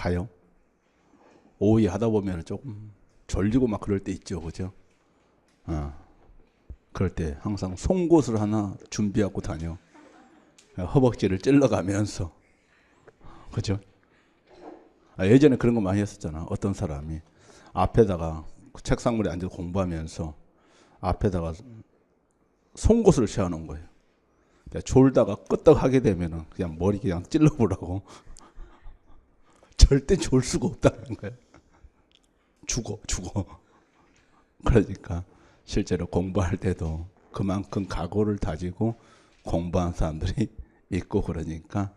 가요? 오후에 하다 보면 조금 졸리고 막 그럴 때 있죠, 그죠? 그럴 때 항상 송곳을 하나 준비하고 다녀. 허벅지를 찔러가면서, 그죠? 예전에 그런 거 많이 했었잖아. 어떤 사람이 앞에다가 책상물에 앉아서 공부하면서 앞에다가 송곳을 세워놓은 거예요. 졸다가 끄떡 하게 되면은 그냥 머리 그냥 찔러보라고. 절대 졸 수가 없다는 거예요. 죽어. 그러니까 실제로 공부할 때도 그만큼 각오를 다지고 공부한 사람들이 있고, 그러니까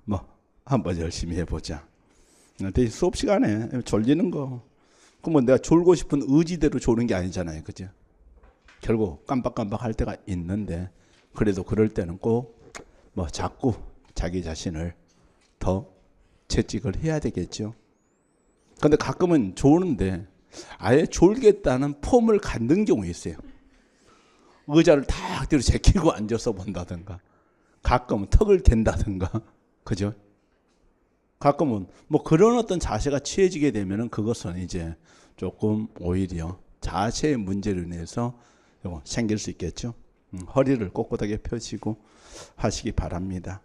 뭐 한번 열심히 해보자. 근데 수업 시간에 졸리는 거, 그러면 내가 졸고 싶은 의지대로 졸는 게 아니잖아요, 그죠? 결국 깜빡깜빡 할 때가 있는데, 그래도 그럴 때는 꼭 뭐 자꾸 자기 자신을 더 채찍을 해야 되겠죠. 근데 가끔은 졸는데 아예 졸겠다는 폼을 갖는 경우 있어요. 의자를 탁 뒤로 제끼고 앉아서 본다든가, 가끔은 턱을 댄다든가, 그죠? 가끔은 뭐 그런 어떤 자세가 취해지게 되면은 그것은 이제 조금 오히려 자세의 문제로 인해서 생길 수 있겠죠. 허리를 꼿꼿하게 펴시고 하시기 바랍니다.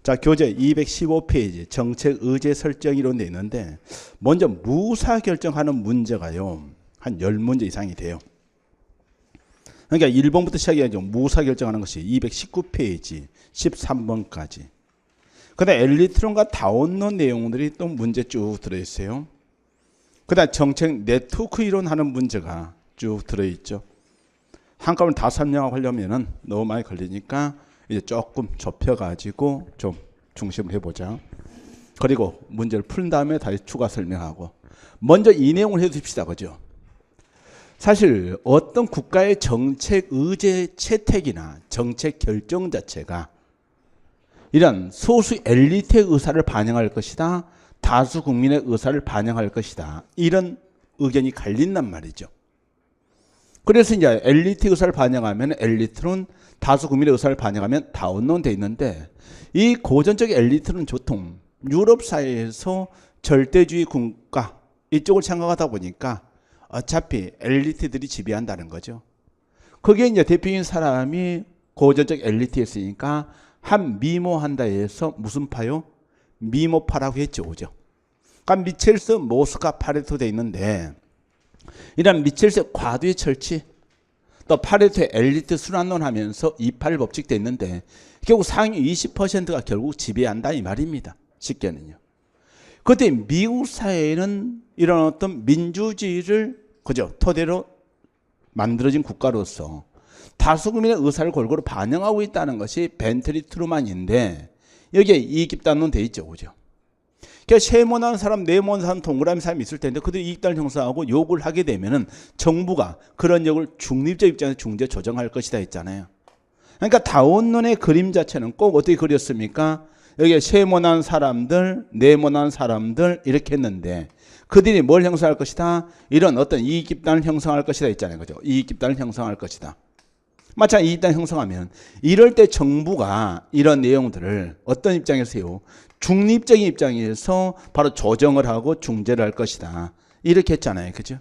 자, 교재 215페이지 정책 의제 설정이론 돼 있는데, 먼저 무사 결정하는 문제가요, 한 10문제 이상이 돼요. 그러니까 1번부터 시작해야죠. 무사 결정하는 것이 219페이지 13번까지. 그다음 엘리트론과 다운론 내용들이 또 문제 쭉 들어있어요. 그다음 정책 네트워크 이론하는 문제가 쭉 들어있죠. 한꺼번에 다 설명하려면은 너무 많이 걸리니까 이제 조금 좁혀가지고 좀 중심을 해보자. 그리고 문제를 푼 다음에 다시 추가 설명하고. 먼저 이 내용을 해둡시다, 그죠? 사실 어떤 국가의 정책 의제 채택이나 정책 결정 자체가 이런 소수 엘리트의 의사를 반영할 것이다, 다수 국민의 의사를 반영할 것이다, 이런 의견이 갈린단 말이죠. 그래서 이제 엘리트 의사를 반영하면 엘리트론, 다수 국민의 의사를 반영하면 다운론 돼 있는데, 이 고전적 엘리트는 보통 유럽 사회에서 절대주의 국가 이쪽을 생각하다 보니까 어차피 엘리트들이 지배한다는 거죠. 거기에 이제 대표적인 사람이 고전적 엘리트였으니까 한 미모한다 해서 무슨 파요? 미모파라고 했죠, 그죠? 그러니까 미첼스, 모스카, 파레토 돼 있는데, 이런 미첼스의 과도의 철치, 또 파레토의 엘리트 순환론 하면서 28 법칙 돼 있는데, 결국 상위 20%가 결국 지배한다 이 말입니다. 쉽게는요. 그때 미국 사회는 이런 어떤 민주주의를, 그죠, 토대로 만들어진 국가로서 다수 국민의 의사를 골고루 반영하고 있다는 것이 벤틀리 트루만인데, 여기에 이익집단론 돼 있죠, 그죠? 그러니까 세모난 사람, 네모난 사람, 동그라미 사람이 있을 텐데 그들이 이익단을 형성하고 욕을 하게 되면은 정부가 그런 욕을 중립적 입장에서 중재 조정할 것이다 했잖아요. 그러니까 다운론의 그림 자체는 꼭 어떻게 그렸습니까? 여기에 세모난 사람들, 네모난 사람들 이렇게 했는데, 그들이 뭘 형성할 것이다? 이런 어떤 이익집단을 형성할 것이다 했잖아요, 그죠? 이익집단을 형성할 것이다. 마찬가지로 이익집단을 형성하면 이럴 때 정부가 이런 내용들을 어떤 입장에서요? 중립적인 입장에서 바로 조정을 하고 중재를 할 것이다. 이렇게 했잖아요, 그죠?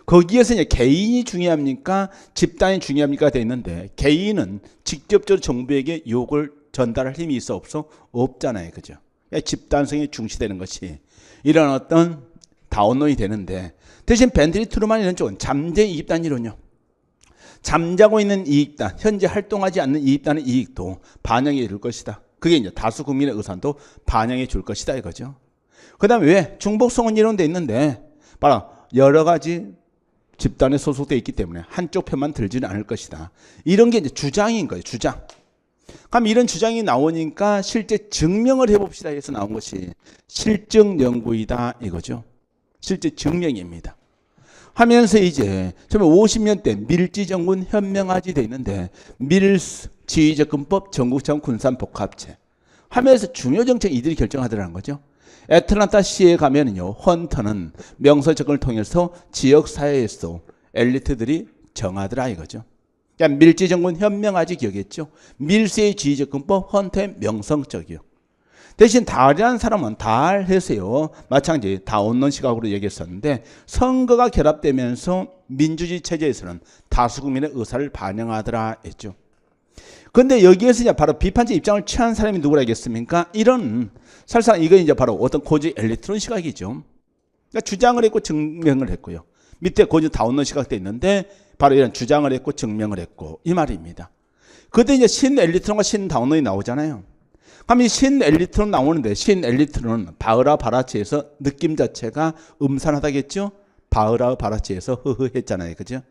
거기에서 이제 개인이 중요합니까? 집단이 중요합니까? 돼 있는데, 개인은 직접적으로 정부에게 욕을 전달할 힘이 있어 없어? 없잖아요, 그죠? 집단성이 중시되는 것이 이런 어떤 다운론이 되는데, 대신 벤틀리 트루만 이런 쪽은 잠재 이익단 이론요. 잠자고 있는 이익단, 현재 활동하지 않는 이익단의 이익도 반영해 줄 것이다. 그게 이제 다수 국민의 의사도 반영해 줄 것이다 이거죠. 그 다음에 왜? 중복성원 이론도 있는데, 바로 여러 가지 집단에 소속되어 있기 때문에 한쪽 편만 들지는 않을 것이다. 이런 게 이제 주장인 거예요, 주장. 그럼 이런 주장이 나오니까 실제 증명을 해봅시다 해서 나온 것이 실증 연구이다 이거죠. 실제 증명입니다. 하면서 이제 처음에 50년대 밀지정군 현명화지 돼 있는데, 밀스 지휘접근법 전국청 군산복합체 하면서 중요 정책 이들이 결정하더라는 거죠. 애틀란타 시에 가면은요, 헌터는 명서 접근을 통해서 지역 사회에서 엘리트들이 정하더라 이거죠. 그러니까 밀지정군 현명화지 기억했죠. 밀스의 지휘접근법, 헌터의 명성적이요. 대신 다라는 사람은 달 해서요. 마찬가지 다 얻는 시각으로 얘기했었는데 선거가 결합되면서 민주주의 체제에서는 다수 국민의 의사를 반영하더라 했죠. 그런데 여기에서 이제 바로 비판적 입장을 취한 사람이 누구라겠습니까? 이런 사실상 이거 이제 바로 어떤 고지 엘리트론 시각이죠. 그러니까 주장을 했고 증명을 했고요. 밑에 고지 다 얻는 시각도 있는데 바로 이런 주장을 했고 증명을 했고 이 말입니다. 그때 이제 신 엘리트론과 신 다운론이 나오잖아요. 그럼 이 신 엘리트론 나오는데 신 엘리트론은 바흐라 바라치에서 느낌 자체가 음산하다겠죠? 바흐라 바라치에서 흐흐했잖아요. 그죠?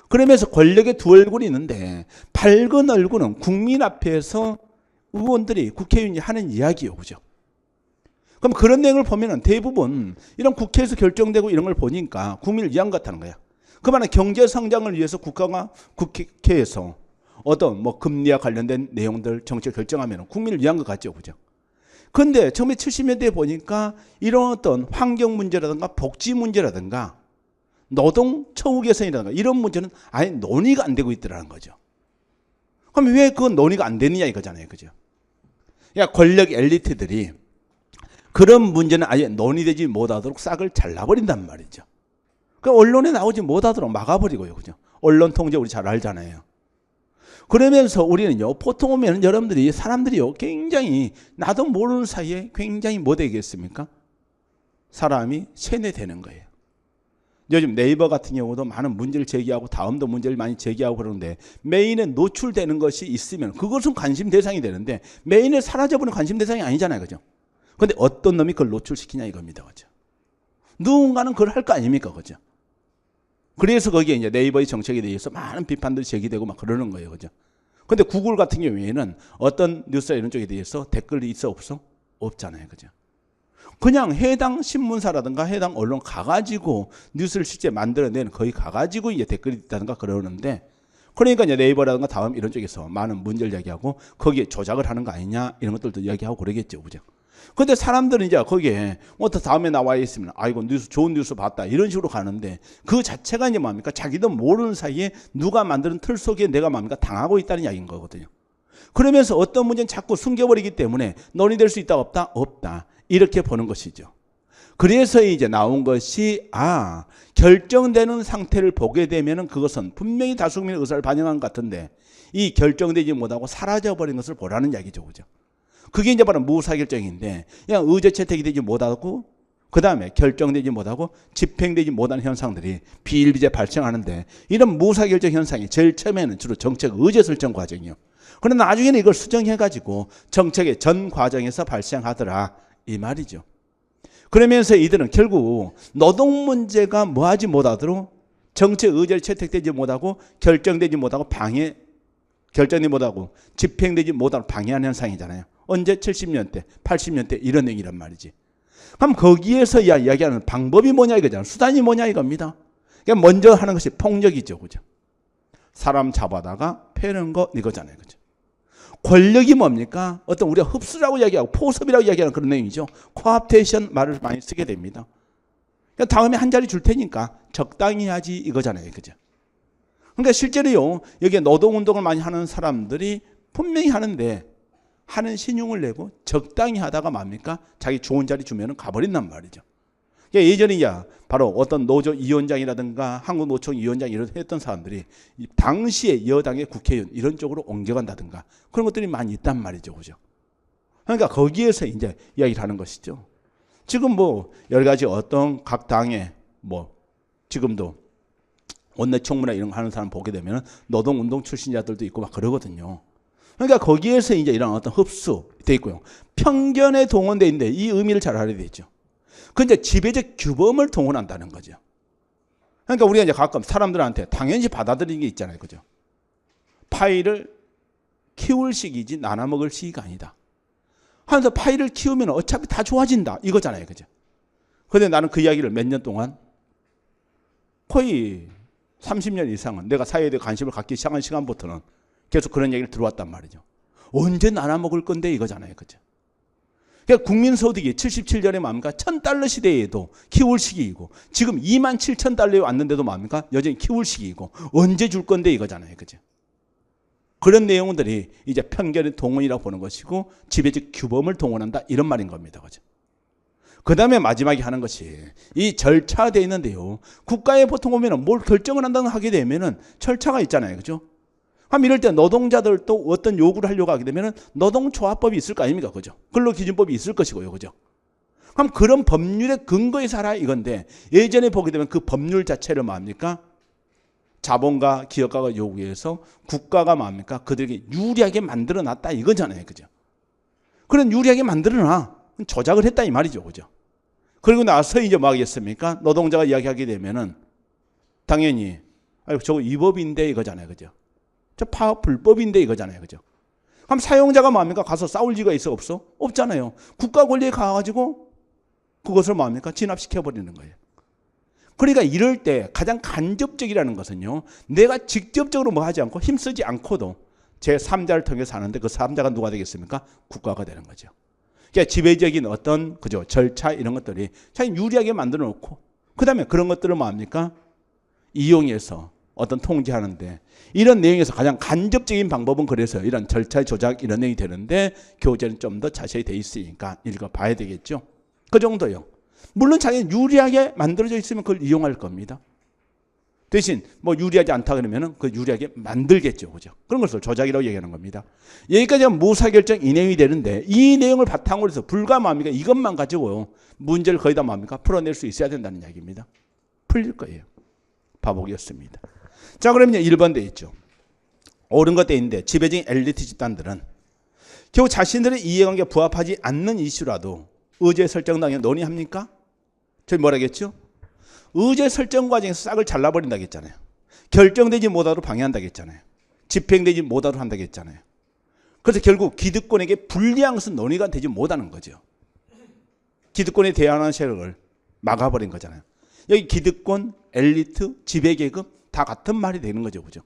그러면서 권력의 두 얼굴이 있는데 밝은 얼굴은 국민 앞에서 의원들이 국회의원이 하는 이야기요. 그죠? 그럼 그런 내용을 보면 대부분 이런 국회에서 결정되고 이런 걸 보니까 국민을 위한 것 같다는 거야. 그만한 경제 성장을 위해서 국회에서 어떤 뭐 금리와 관련된 내용들 정책 결정하면 국민을 위한 것 같죠. 그죠? 근데 1970년대에 보니까 이런 어떤 환경 문제라든가 복지 문제라든가 노동 처우 개선이라든가 이런 문제는 아예 논의가 안 되고 있더라는 거죠. 그럼 왜 그 논의가 안 되느냐 이거잖아요. 그죠? 그러니까 권력 엘리트들이 그런 문제는 아예 논의되지 못하도록 싹을 잘라버린단 말이죠. 그 언론에 나오지 못하도록 막아버리고요. 그죠? 언론 통제 우리 잘 알잖아요. 그러면서 우리는요, 보통 오면 여러분들이 사람들이요, 굉장히 나도 모르는 사이에 굉장히 뭐 되겠습니까? 사람이 세뇌되는 거예요. 요즘 네이버 같은 경우도 많은 문제를 제기하고 다음도 문제를 많이 제기하고 그러는데 메인에 노출되는 것이 있으면 그것은 관심 대상이 되는데 메인에 사라져버리는 관심 대상이 아니잖아요. 그죠? 근데 어떤 놈이 그걸 노출시키냐 이겁니다. 그죠? 누군가는 그걸 할 거 아닙니까? 그죠? 그래서 거기에 이제 네이버의 정책에 대해서 많은 비판들이 제기되고 막 그러는 거예요. 그죠? 근데 구글 같은 경우에는 어떤 뉴스나 이런 쪽에 대해서 댓글이 있어 없어? 없잖아요. 그죠? 그냥 해당 신문사라든가 해당 언론 가가지고 뉴스를 실제 만들어낸 거기 가가지고 이제 댓글이 있다든가 그러는데 그러니까 이제 네이버라든가 다음 이런 쪽에서 많은 문제를 이야기하고 거기에 조작을 하는 거 아니냐 이런 것들도 이야기하고 그러겠죠. 그죠? 근데 사람들은 이제 거기에 뭐 다음에 나와 있으면 아이고 뉴스 좋은 뉴스 봤다 이런 식으로 가는데 그 자체가 이제 뭡니까? 자기도 모르는 사이에 누가 만드는 틀 속에 내가 뭡니까? 당하고 있다는 이야기인 거거든요. 그러면서 어떤 문제는 자꾸 숨겨버리기 때문에 논의될 수 있다 없다? 없다. 이렇게 보는 것이죠. 그래서 이제 나온 것이 결정되는 상태를 보게 되면은 그것은 분명히 다수국민의 의사를 반영한 것 같은데 이 결정되지 못하고 사라져버린 것을 보라는 이야기죠. 그죠? 그게 이제 바로 무사결정인데 그냥 의제 채택이 되지 못하고 그 다음에 결정되지 못하고 집행되지 못하는 현상들이 비일비재 발생하는데 이런 무사결정 현상이 제일 처음에는 주로 정책 의제 설정 과정이요. 그런데 나중에는 이걸 수정해가지고 정책의 전 과정에서 발생하더라 이 말이죠. 그러면서 이들은 결국 노동 문제가 뭐하지 못하도록 정책 의제를 채택되지 못하고 결정되지 못하고 결정되지 못하고 집행되지 못하고 방해하는 현상이잖아요. 언제 70년대, 80년대 이런 얘기란 말이지. 그럼 거기에서 이야기하는 방법이 뭐냐 이거잖아요. 수단이 뭐냐 이겁니다. 그러니까 먼저 하는 것이 폭력이죠. 그죠? 사람 잡아다가 패는 거 이거잖아요. 그죠? 권력이 뭡니까? 어떤 우리가 흡수라고 이야기하고 포섭이라고 이야기하는 그런 내용이죠. 코압테이션 말을 많이 쓰게 됩니다. 그러니까 다음에 한 자리 줄 테니까 적당히 하지 이거잖아요. 그죠? 그러니까 실제로요. 여기에 노동운동을 많이 하는 사람들이 분명히 하는데 하는 신용을 내고 적당히 하다가 뭡니까? 자기 좋은 자리 주면은 가버린단 말이죠. 예전에 바로 어떤 노조 위원장이라든가 한국노총 위원장 이런 했던 사람들이 당시에 여당의 국회의원 이런 쪽으로 옮겨간다든가 그런 것들이 많이 있단 말이죠. 그죠? 그러니까 거기에서 이제 이야기를 하는 것이죠. 지금 뭐 여러 가지 어떤 각 당의 뭐 지금도 원내총무나 이런 거 하는 사람 보게 되면 노동운동 출신자들도 있고 막 그러거든요. 그러니까 거기에서 이제 이런 어떤 흡수돼 있고요. 편견에 동원돼 있는데 이 의미를 잘 알아야 되죠. 근데 지배적 규범을 동원한다는 거죠. 그러니까 우리가 이제 가끔 사람들한테 당연히 받아들이는 게 있잖아요. 그죠? 파이를 키울 시기지 나눠 먹을 시기가 아니다. 하면서 파이를 키우면 어차피 다 좋아진다. 이거잖아요. 그죠? 근데 나는 그 이야기를 몇 년 동안 거의 30년 이상은 내가 사회에 대해 관심을 갖기 시작한 시간부터는 계속 그런 얘기를 들어왔단 말이죠. 언제 나눠 먹을 건데 이거잖아요. 그죠? 그러니까 국민소득이 77년에 뭡니까? $1,000 시대에도 키울 시기이고 지금 27,000달러에 왔는데도 뭡니까? 여전히 키울 시기이고 언제 줄 건데 이거잖아요. 그죠? 그런 내용들이 이제 편견의 동원이라고 보는 것이고 지배적 규범을 동원한다 이런 말인 겁니다. 그죠? 그 다음에 마지막에 하는 것이 이 절차되어 있는데요. 국가에 보통 보면 뭘 결정을 한다고 하게 되면은 절차가 있잖아요. 그죠? 그럼 이럴 때 노동자들도 어떤 요구를 하려고 하게 되면은 노동조합법이 있을 거 아닙니까? 그죠? 근로기준법이 있을 것이고요. 그죠? 그럼 그런 법률의 근거에 살아 이건데 예전에 보게 되면 그 법률 자체를 뭐합니까? 자본가, 기업가가 요구해서 국가가 뭐합니까? 그들에게 유리하게 만들어 놨다 이거잖아요. 그죠? 그런 유리하게 만들어 놔. 조작을 했다 이 말이죠. 그죠? 그리고 나서 이제 뭐 하겠습니까? 노동자가 이야기하게 되면은 당연히 저거 위법인데 이거잖아요. 그죠? 저 파업 불법인데 이거잖아요. 그죠? 그럼 사용자가 뭐합니까? 가서 싸울 리가 있어 없어? 없잖아요. 국가 권리에 가가지고 그것을 뭐합니까? 진압시켜버리는 거예요. 그러니까 이럴 때 가장 간접적이라는 것은요. 내가 직접적으로 뭐 하지 않고 힘쓰지 않고도 제3자를 통해서 하는데 그 3자가 누가 되겠습니까? 국가가 되는 거죠. 그러니까 지배적인 어떤 그죠 절차 이런 것들이 자기 유리하게 만들어 놓고 그 다음에 그런 것들을 뭐합니까? 이용해서 어떤 통제하는데 이런 내용에서 가장 간접적인 방법은 그래서 이런 절차 조작 이런 내용이 되는데 교재는 좀 더 자세히 돼 있으니까 읽어봐야 되겠죠. 그 정도요. 물론 자기는 유리하게 만들어져 있으면 그걸 이용할 겁니다. 대신 뭐 유리하지 않다 그러면은 그 유리하게 만들겠죠. 그죠? 그런 것을 조작이라고 얘기하는 겁니다. 여기까지 하면 무사결정 이 내용이 되는데 이 내용을 바탕으로 해서 불가 뭡니까? 이것만 가지고요. 문제를 거의 다 뭡니까? 풀어낼 수 있어야 된다는 이야기입니다. 풀릴 거예요. 봐보겠습니다. 자, 그러면 1번 돼 있죠. 옳은 것 돼 있는데 지배적인 엘리트 집단들은 결국 자신들의 이해관계에 부합하지 않는 이슈라도 의제 설정 당에 논의합니까? 저희 뭐라 했죠? 의제 설정 과정에서 싹을 잘라버린다고 했잖아요. 결정되지 못하도록 방해한다고 했잖아요. 집행되지 못하도록 한다고 했잖아요. 그래서 결국 기득권에게 불리한 것은 논의가 되지 못하는 거죠. 기득권에 대항하는 세력을 막아버린 거잖아요. 여기 기득권, 엘리트, 지배계급 다 같은 말이 되는 거죠. 그죠?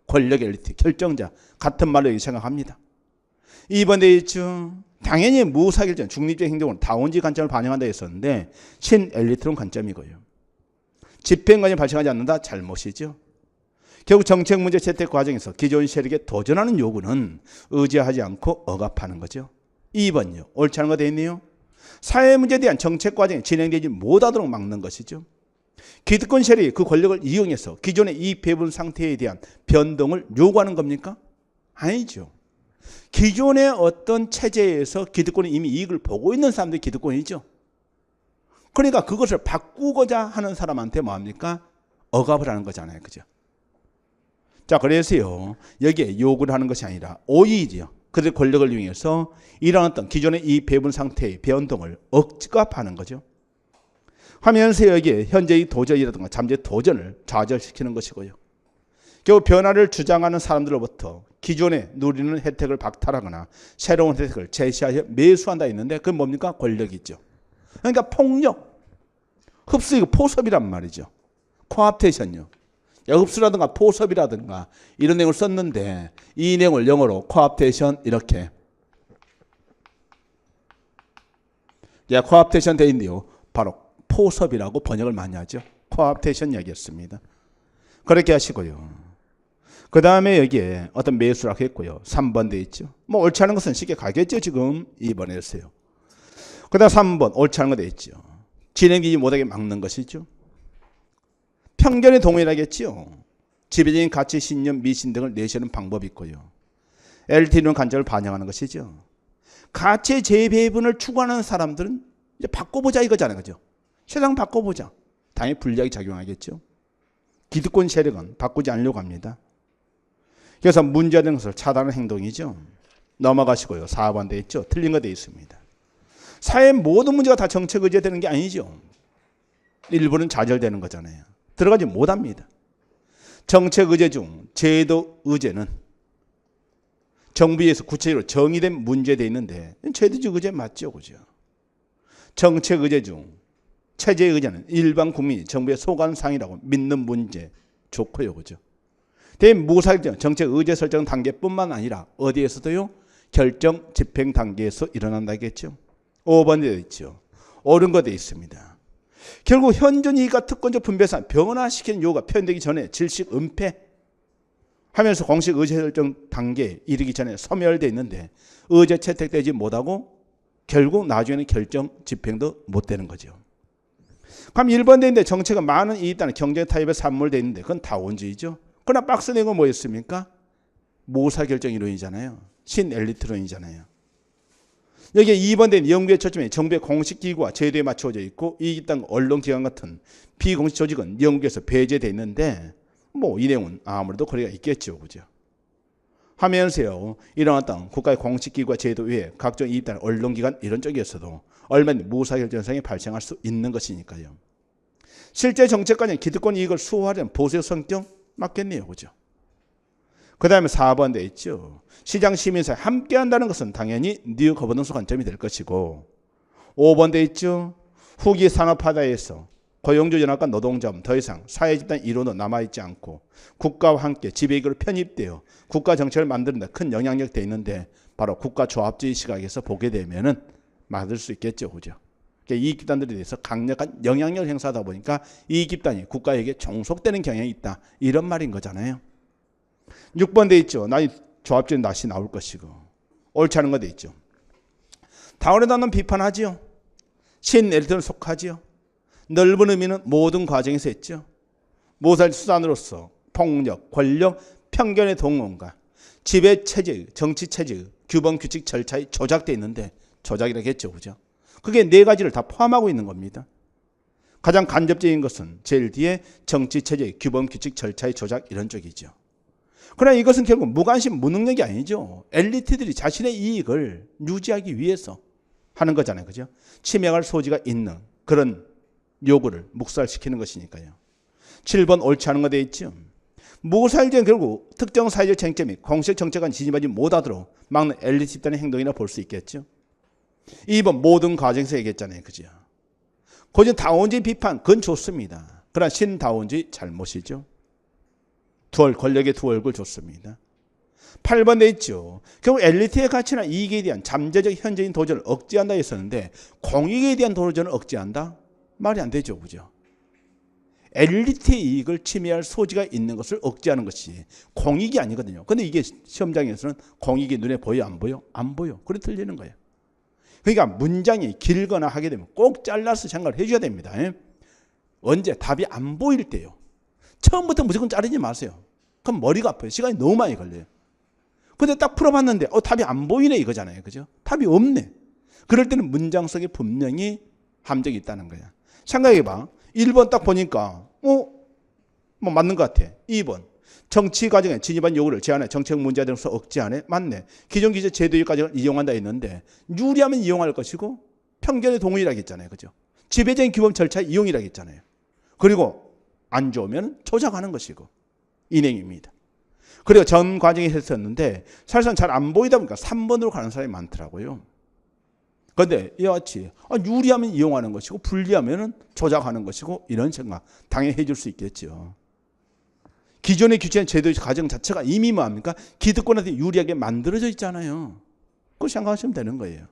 권력 엘리트, 결정자 같은 말로 여기 생각합니다. 2번 돼 있죠. 당연히 무사결정, 중립적 행동은 다원지 관점을 반영한다 했었는데 신 엘리트론 관점이고요. 집행관이 발생하지 않는다? 잘못이죠. 결국 정책 문제 채택 과정에서 기존 세력에 도전하는 요구는 의지하지 않고 억압하는 거죠. 2번요. 옳지 않은 거 되어 있네요. 사회 문제에 대한 정책 과정이 진행되지 못하도록 막는 것이죠. 기득권 세력이 그 권력을 이용해서 기존의 이익 배분 상태에 대한 변동을 요구하는 겁니까? 아니죠. 기존의 어떤 체제에서 기득권이 이미 이익을 보고 있는 사람들이 기득권이죠. 그러니까 그것을 바꾸고자 하는 사람한테 뭐합니까? 억압을 하는 거잖아요. 그죠? 자, 그래서요. 여기에 요구를 하는 것이 아니라 오히려 그들의 권력을 이용해서 이런 어떤 기존의 이 배분 상태의 변동을 억압하는 거죠. 하면서 여기에 현재의 도전이라든가 잠재 도전을 좌절시키는 것이고요. 결국 변화를 주장하는 사람들로부터 기존에 누리는 혜택을 박탈하거나 새로운 혜택을 제시하여 매수한다 했는데 그건 뭡니까? 권력이죠. 그러니까 폭력, 흡수, 이거 포섭이란 말이죠. 코압테이션요. 흡수라든가 포섭이라든가 이런 내용을 썼는데 이 내용을 영어로 코압테이션 이렇게 코압테이션 돼 있는데요. 바로 포섭이라고 번역을 많이 하죠. 코압테이션 이야기였습니다. 그렇게 하시고요. 그 다음에 여기에 어떤 매수라고 했고요. 3번 돼 있죠. 뭐 옳지 않은 것은 쉽게 가겠죠. 지금 2번에 했어요. 그 다음 3번 옳지 않은 거 돼 있죠. 진행되지 못하게 막는 것이죠. 편견의 동일하겠죠. 지배적인 가치, 신념, 미신 등을 내세우는 방법이 있고요. LT는 관점을 반영하는 것이죠. 가치 재배분을 추구하는 사람들은 이제 바꿔보자 이거잖아요. 그죠? 세상 바꿔보자. 당연히 불리하게 작용하겠죠. 기득권 세력은 바꾸지 않으려고 합니다. 그래서 문제되는 것을 차단하는 행동이죠. 넘어가시고요. 4번 돼 있죠. 틀린 거 돼 있습니다. 사회의 모든 문제가 다 정책 의제에 되는 게 아니죠. 일부는 좌절되는 거잖아요. 들어가지 못합니다. 정책 의제 중 제도 의제는 정부에서 구체적으로 정의된 문제에 있는데 제도적 의제 맞죠. 그죠? 정책 의제 중 체제 의제는 일반 국민이 정부의 소관상이라고 믿는 문제 좋고요. 그죠? 무사결정, 정책 의제 설정 단계뿐만 아니라 어디에서도요? 결정 집행 단계에서 일어난다겠죠. 5번에 되어 있죠. 옳은 거 되어 있습니다. 결국 현존 이익과 특권적 분배상 변화시키는 요구가 표현되기 전에 질식 은폐 하면서 공식 의사결정 단계에 이르기 전에 소멸되어 있는데 의제 채택되지 못하고 결국 나중에는 결정 집행도 못 되는 거죠. 그럼 1번 돼 있는데 정책은 많은 이익 있다는 경제 타입의 산물돼 있는데 그건 다원주의죠. 그러나 박스 내고 뭐였습니까? 모사결정 이론이잖아요. 신엘리트론이잖아요. 여기에 2번 된 연구의 초점이 정부의 공식 기구와 제도에 맞춰져 있고 이익 있다는 언론기관 같은 비공식 조직은 연구에서 배제되어 있는데 뭐 이 내용은 아무래도 거리가 있겠죠. 그죠? 하면서요. 이런 어떤 국가의 공식 기구와 제도 외에 각종 이익 있다는 언론기관 이런 쪽에서도 얼마든지 모사결정상이 발생할 수 있는 것이니까요. 실제 정책관이 기득권 이익을 수호하려는 보수 성격 맞겠네요. 그죠? 그 다음에 4번 돼 있죠. 시장 시민사회 함께 한다는 것은 당연히 뉴 거버넌스 관점이 될 것이고 5번 돼 있죠. 후기 산업화다에서 고용조정학과 노동자음 더 이상 사회집단 이론도 남아있지 않고 국가와 함께 지배이익으로 편입되어 국가 정책을 만드는 데 큰 영향력 돼 있는데 바로 국가조합주의 시각에서 보게 되면은 맞을 수 있겠죠. 그죠? 이익 집단들에 대해서 강력한 영향력을 행사하다 보니까 이익 집단이 국가에게 종속되는 경향이 있다. 이런 말인 거잖아요. 6번 돼 있죠. 나이 조합주의 낯이 나올 것이고 옳지 않은 거 돼 있죠. 다원의 단어는 비판하지요. 신엘리트는 속하지요. 넓은 의미는 모든 과정에서 했죠. 모살 수단으로서 폭력, 권력, 편견의 동원과 지배체제, 정치체제, 규범, 규칙, 절차에 조작되어 있는데 조작이라고 했죠. 그죠? 그게 네 가지를 다 포함하고 있는 겁니다. 가장 간접적인 것은 제일 뒤에 정치체제, 규범, 규칙, 절차의 조작 이런 쪽이죠. 그러나 이것은 결국 무관심, 무능력이 아니죠. 엘리트들이 자신의 이익을 유지하기 위해서 하는 거잖아요. 그죠? 침해할 소지가 있는 그런 요구를 묵살시키는 것이니까요. 7번 옳지 않은 거 되어 있죠. 모사일제는 결국 특정 사회적 쟁점이 공식 정책과 지지하지 못하도록 막는 엘리트 집단의 행동이라 볼 수 있겠죠. 2번 모든 과정에서 얘기했잖아요. 그죠? 고전 다원주의 비판 그건 좋습니다. 그러나 신다원주의 잘못이죠. 권력의 두 얼굴 좋습니다. 8번 돼 있죠. 결국 엘리트의 가치나 이익에 대한 잠재적 현재인 도전을 억제한다 했었는데 공익에 대한 도전을 억제한다? 말이 안 되죠. 그죠? 엘리트의 이익을 침해할 소지가 있는 것을 억제하는 것이 공익이 아니거든요. 근데 이게 시험장에서는 공익이 눈에 보여 안 보여? 안 보여. 그래 틀리는 거예요. 그러니까 문장이 길거나 하게 되면 꼭 잘라서 생각을 해줘야 됩니다. 언제? 답이 안 보일 때요. 처음부터 무조건 자르지 마세요. 그럼 머리가 아파요. 시간이 너무 많이 걸려요. 근데 딱 풀어봤는데 답이 안 보이네 이거잖아요. 그죠? 답이 없네. 그럴 때는 문장 속에 분명히 함정이 있다는 거야. 생각해봐. 1번 딱 보니까 뭐 맞는 것 같아. 2번 정치 과정에 진입한 요구를 제한해 정책 문제 등으로서 억제하네. 맞네. 기존 기재 제도의 과정을 이용한다 했는데 유리하면 이용할 것이고 편견의 동의라고 했잖아요. 그죠? 지배적인 규범 절차 이용이라고 했잖아요. 그리고 안 좋으면 조작하는 것이고 인행입니다. 그리고 전 과정에 했었는데 사실상 잘 안 보이다 보니까 3번으로 가는 사람이 많더라고요. 그런데 이와 같이 유리하면 이용하는 것이고 불리하면 조작하는 것이고 이런 생각 당연히 해줄 수 있겠죠. 기존의 규칙한 제도의 과정 자체가 이미 뭐합니까? 기득권한테 유리하게 만들어져 있잖아요. 그거 생각하시면 되는 거예요.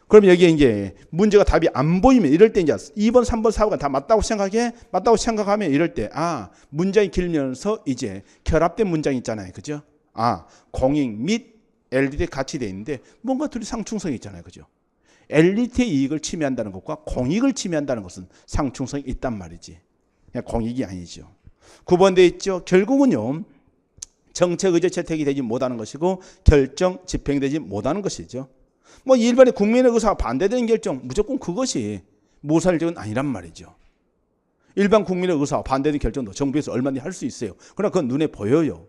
그럼 여기에 이제 문제가 답이 안 보이면 이럴 때 이제 2번, 3번, 4번 다 맞다고 생각해? 맞다고 생각하면 이럴 때 문장이 길면서 이제 결합된 문장이 있잖아요. 그죠? 공익 및 엘리트의 같이 돼 있는데 뭔가 둘이 상충성이 있잖아요. 그죠? 엘리트의 이익을 침해한다는 것과 공익을 침해한다는 것은 상충성이 있단 말이지. 그냥 공익이 아니죠. 9번 돼 있죠. 결국은요. 정책 의제 채택이 되지 못하는 것이고 결정 집행되지 못하는 것이죠. 일반의 국민의 의사와 반대되는 결정 무조건 그것이 모사일적은 아니란 말이죠. 일반 국민의 의사와 반대되는 결정도 정부에서 얼마든지 할 수 있어요. 그러나 그건 눈에 보여요.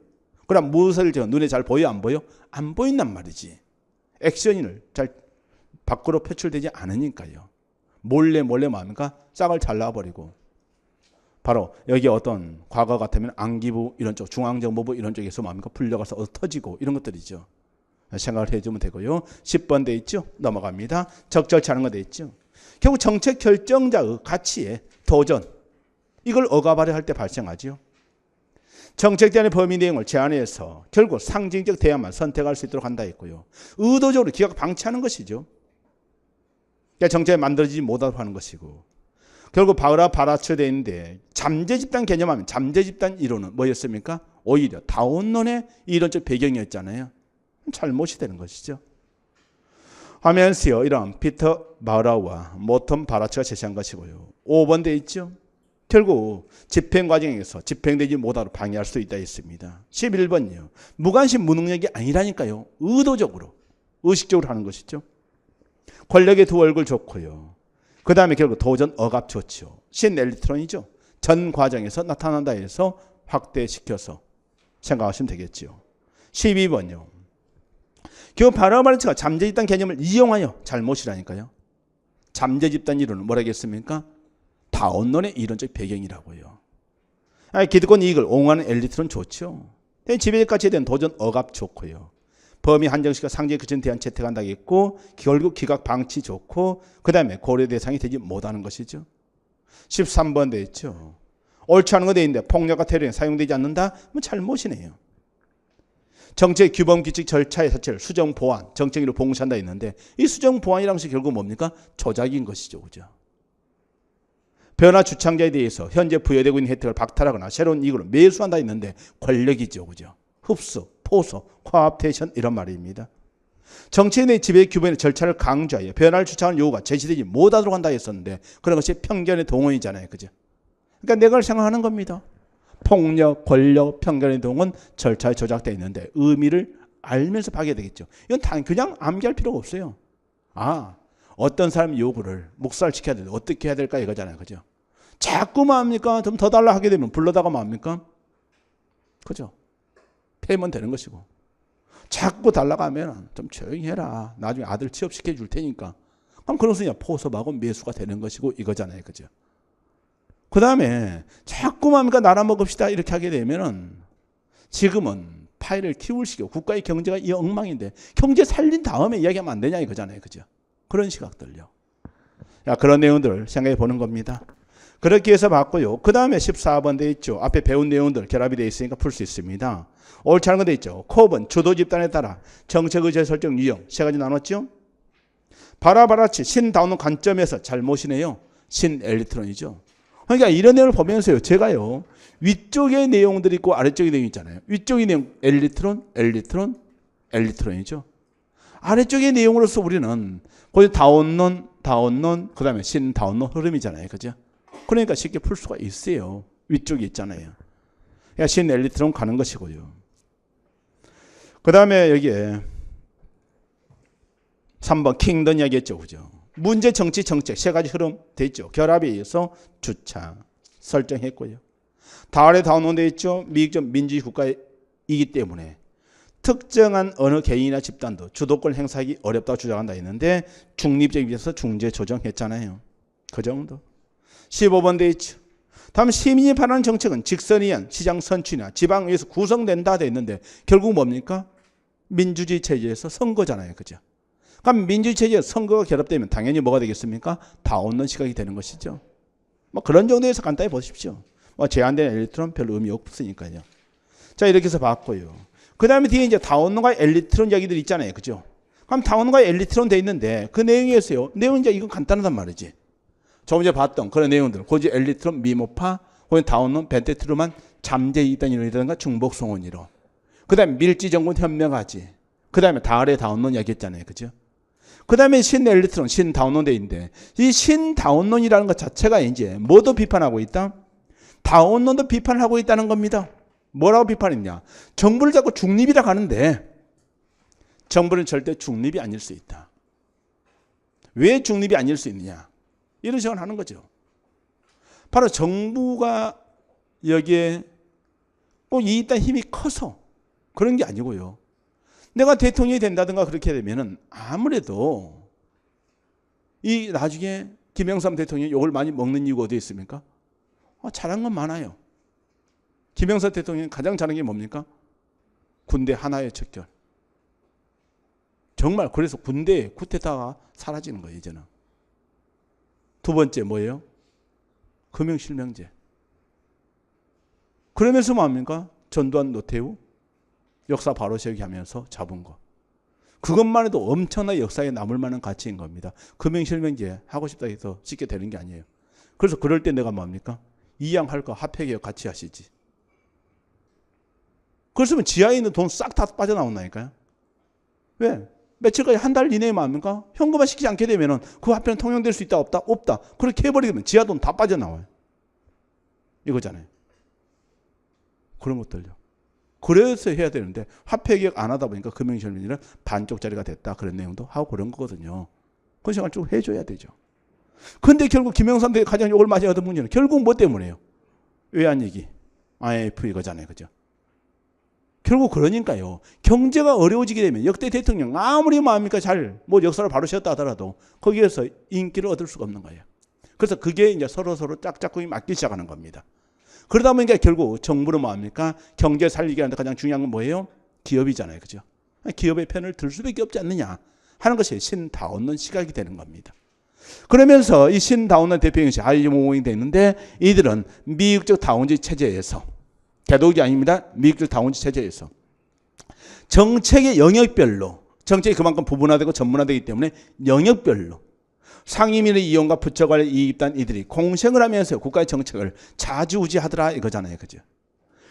그러나 모사일적은 눈에 잘 보여 안 보여? 안 보인단 말이지. 액션을 잘 밖으로 표출되지 않으니까요. 몰래 뭐합니까? 싹을 잘라버리고 바로 여기 어떤 과거 같으면 안기부 이런 쪽 중앙정보부 이런 쪽에서 뭐합니까? 불려가서 터지고 이런 것들이죠. 생각을 해주면 되고요. 10번 돼 있죠. 넘어갑니다. 적절치 않은 거 돼 있죠. 결국 정책 결정자의 가치에 도전 이걸 억압하려 할 때 발생하죠. 정책 제한의 범위 내용을 제한해서 결국 상징적 대안만 선택할 수 있도록 한다 했고요. 의도적으로 기각 방치하는 것이죠. 그러니까 정책이 만들어지지 못하도록 하는 것이고 결국 바라처되어 있는데 잠재 집단 개념하면 잠재 집단 이론은 뭐였습니까? 오히려 다원론의 이론적 배경이었잖아요. 잘못이 되는 것이죠. 하면서요, 이런 피터 바라우와 모턴 바라츠가 제시한 것이고요. 5번 돼 있죠. 결국 집행 과정에서 집행되지 못하도록 방해할 수 있다 했습니다. 11번이요. 무관심 무능력이 아니라니까요. 의도적으로 의식적으로 하는 것이죠. 권력의 두 얼굴 좋고요. 그 다음에 결국 도전 억압 좋죠. 신엘리트론이죠. 전 과정에서 나타난다 해서 확대시켜서 생각하시면 되겠죠. 12번요. 결국 바라바르츠가 잠재 집단 개념을 이용하여 잘못이라니까요. 잠재 집단 이론은 뭐라겠습니까? 다원론의 이론적 배경이라고요. 기득권 이익을 옹호하는 엘리트론 좋죠. 지배력가치에 대한 도전 억압 좋고요. 범위 한정식과 상징에 그친 대한 채택한다 했고 결국 기각 방치 좋고 그 다음에 고려 대상이 되지 못하는 것이죠. 13번 돼 있죠. 옳지 않은 거 돼 있는데 폭력과 테러에 사용되지 않는다? 뭐 잘못이네요. 정책 규범 규칙 절차의 자체를 수정 보완 정책으로 봉시한다 했는데 이 수정 보완이라는 것이 결국 뭡니까? 조작인 것이죠. 그죠? 변화 주창자에 대해서 현재 부여되고 있는 혜택을 박탈하거나 새로운 이익으로 매수한다 했는데 권력이죠. 그죠? 흡수, 포소, 코압테이션 이런 말입니다. 정치인의 지배 규범의 절차를 강조하여 변화를 주창하는 요구가 제시되지 못하도록 한다 했었는데 그런 것이 편견의 동원이잖아요. 그죠? 그러니까 내가 생각하는 겁니다. 폭력, 권력, 편견의 동원 절차에 조작되어 있는데 의미를 알면서 파괴해야 되겠죠. 이건 그냥 암기할 필요가 없어요. 어떤 사람 요구를 묵살 지켜야 되는데 어떻게 해야 될까 이거잖아요. 그죠? 자꾸만 합니까? 좀 더 달라 하게 되면 불러다가 뭡니까? 그죠? 패면 되는 것이고 자꾸 달라고 하면 좀 조용히 해라. 나중에 아들 취업시켜 줄 테니까. 그럼 그런 순간 포섭하고 매수가 되는 것이고 이거잖아요. 그죠? 그 다음에 자꾸만 합니까? 나라 먹읍시다 이렇게 하게 되면은 지금은 파일을 키울 시기고 국가의 경제가 이 엉망인데 경제 살린 다음에 이야기하면 안 되냐 이거잖아요. 그죠? 그런 시각들요. 그런 내용들을 생각해 보는 겁니다. 그렇게 해서 봤고요. 그 다음에 14번 돼 있죠. 앞에 배운 내용들 결합이 돼 있으니까 풀 수 있습니다. 옳지 않은 거 돼 있죠. 콥은 주도 집단에 따라 정책 의제 설정 유형 세 가지 나눴죠. 바라바라치 신다운 관점에서 잘못이네요. 신엘리트론이죠. 그러니까 이런 내용을 보면서요. 제가요. 위쪽에 내용들이 있고 아래쪽에 내용이 있잖아요. 위쪽의 내용 엘리트론, 엘리트론, 엘리트론이죠. 아래쪽의 내용으로서 우리는 거기 다원론, 그 다음에 신다원론 흐름이잖아요. 그죠? 그러니까 쉽게 풀 수가 있어요. 위쪽에 있잖아요. 그러니까 신엘리트론 가는 것이고요. 그 다음에 여기에 3번 킹던 이야기 했죠. 그죠? 문제, 정치, 정책 세 가지 흐름 돼 있죠. 결합에 의해서 주창 설정했고요. 다활에 다운론 돼 있죠. 미국적 민주주의 국가이기 때문에 특정한 어느 개인이나 집단도 주도권 행사하기 어렵다고 주장한다 했는데 중립적 입장에서 중재 조정했잖아요. 그 정도. 15번 돼 있죠. 다음 시민이 바라는 정책은 직선에 의한 시장 선출이나 지방의회에서 구성된다 돼 있는데 결국 뭡니까? 민주주의 체제에서 선거잖아요. 그죠? 그럼 민주주의 체제에 선거가 결합되면 당연히 뭐가 되겠습니까? 다원론 시각이 되는 것이죠. 뭐 그런 정도에서 간단히 보십시오. 제한된 엘리트론 별로 의미 없으니까요. 자, 이렇게 해서 봤고요. 그 다음에 뒤에 이제 다원론과 엘리트론 이야기들 있잖아요. 그죠? 그럼 다원론과 엘리트론 돼 있는데 그 내용에서요. 내용은 이제 이건 간단하단 말이지. 조금 전에 봤던 그런 내용들. 고지 엘리트론 미모파, 혹은 다원론 벤테트루만 잠재 이단 이론이라든가 중복송원 이론. 그 다음에 밀지정군 현명하지. 그 다음에 다활의 다원론 이야기했잖아요. 그죠? 그 다음에 신엘리트론, 신다운론 돼 있는데 이 신다운론이라는 것 자체가 이제 뭐도 비판하고 있다? 다운론도 비판하고 있다는 겁니다. 뭐라고 비판했냐? 정부를 자꾸 중립이라고 하는데 정부는 절대 중립이 아닐 수 있다. 왜 중립이 아닐 수 있느냐? 이런 생각을 하는 거죠. 바로 정부가 여기에 꼭 이익단 힘이 커서 그런 게 아니고요. 내가 대통령이 된다든가 그렇게 되면은 아무래도 이 나중에 김영삼 대통령이 욕을 많이 먹는 이유가 어디에 있습니까? 잘한 건 많아요. 김영삼 대통령이 가장 잘한 게 뭡니까? 군대 하나의 척결. 정말 그래서 군대에 쿠데타가 사라지는 거예요. 이제는. 두 번째 뭐예요? 금융실명제. 그러면서 뭐합니까? 전두환 노태우 역사 바로 세우기 하면서 잡은 거. 그것만 해도 엄청난 역사에 남을 만한 가치인 겁니다. 금융실명제 하고 싶다 해서 쉽게 되는 게 아니에요. 그래서 그럴 때 내가 뭡니까? 이양할 거 합해개혁 같이 하시지. 그렇으면 지하에 있는 돈 싹 다 빠져나온다니까요. 왜? 며칠까지 한 달 이내에 뭡니까? 현금화 시키지 않게 되면은 그 화폐는 통용될 수 있다 없다? 없다. 그렇게 해버리면 지하 돈 다 빠져나와요. 이거잖아요. 그런 것들요. 그래서 해야 되는데 화폐 개혁 안 하다 보니까 금융실명제는 반쪽짜리가 됐다. 그런 내용도 하고 그런 거거든요. 그런 생각을 쭉 해줘야 되죠. 근데 결국 김영삼 가장 욕을 많이 하던 문제는 결국 뭐 때문에요? 외환위기, IMF 이거잖아요. 그죠? 결국 그러니까요. 경제가 어려워지게 되면 역대 대통령 아무리 마음이니까 잘 뭐 역사를 바로 세웠다 하더라도 거기에서 인기를 얻을 수가 없는 거예요. 그래서 그게 이제 서로 짝짝꿍이 맞기 시작하는 겁니다. 그러다 보니까 결국 정부는 뭐합니까? 경제 살리기 하는데 가장 중요한 건 뭐예요? 기업이잖아요. 그죠? 기업의 편을 들 수밖에 없지 않느냐 하는 것이 신다운론 시각이 되는 겁니다. 그러면서 이 신다운론 대표 형식 IMO이 되는데 이들은 미국적 다운주의 체제에서 개독이 아닙니다. 미국적 다운주의 체제에서 정책의 영역별로 정책이 그만큼 부분화되고 전문화되기 때문에 영역별로 상임위의 이용과 부처관의 이익단 이들이 공생을 하면서 국가의 정책을 좌지우지하더라 이거잖아요. 그죠?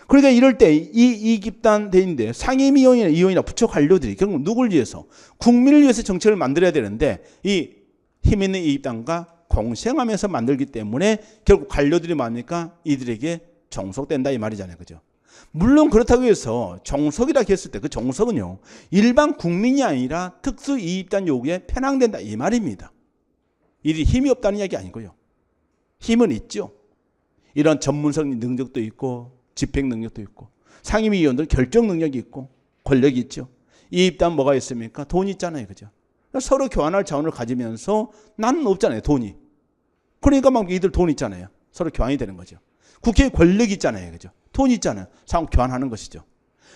그러니까 이럴 때 이 이익단 대인데 상임위 이용이나 부처 관료들이 결국 누굴 위해서? 국민을 위해서 정책을 만들어야 되는데 이 힘 있는 이익단과 공생하면서 만들기 때문에 결국 관료들이 뭡니까? 이들에게 종속된다 이 말이잖아요. 그죠? 물론 그렇다고 해서 종속이라고 했을 때 그 종속은요. 일반 국민이 아니라 특수 이익단 요구에 편향된다 이 말입니다. 이들이 힘이 없다는 이야기 아니고요. 힘은 있죠. 이런 전문성 능력도 있고 집행 능력도 있고 상임위 위원들 결정 능력이 있고 권력이 있죠. 이 입단 뭐가 있습니까? 돈이 있잖아요. 그죠? 서로 교환할 자원을 가지면서 나는 없잖아요. 돈이. 그러니까 막 이들 돈 있잖아요. 서로 교환이 되는 거죠. 국회에 권력이 있잖아요. 그죠? 돈이 있잖아요. 상호 교환하는 것이죠.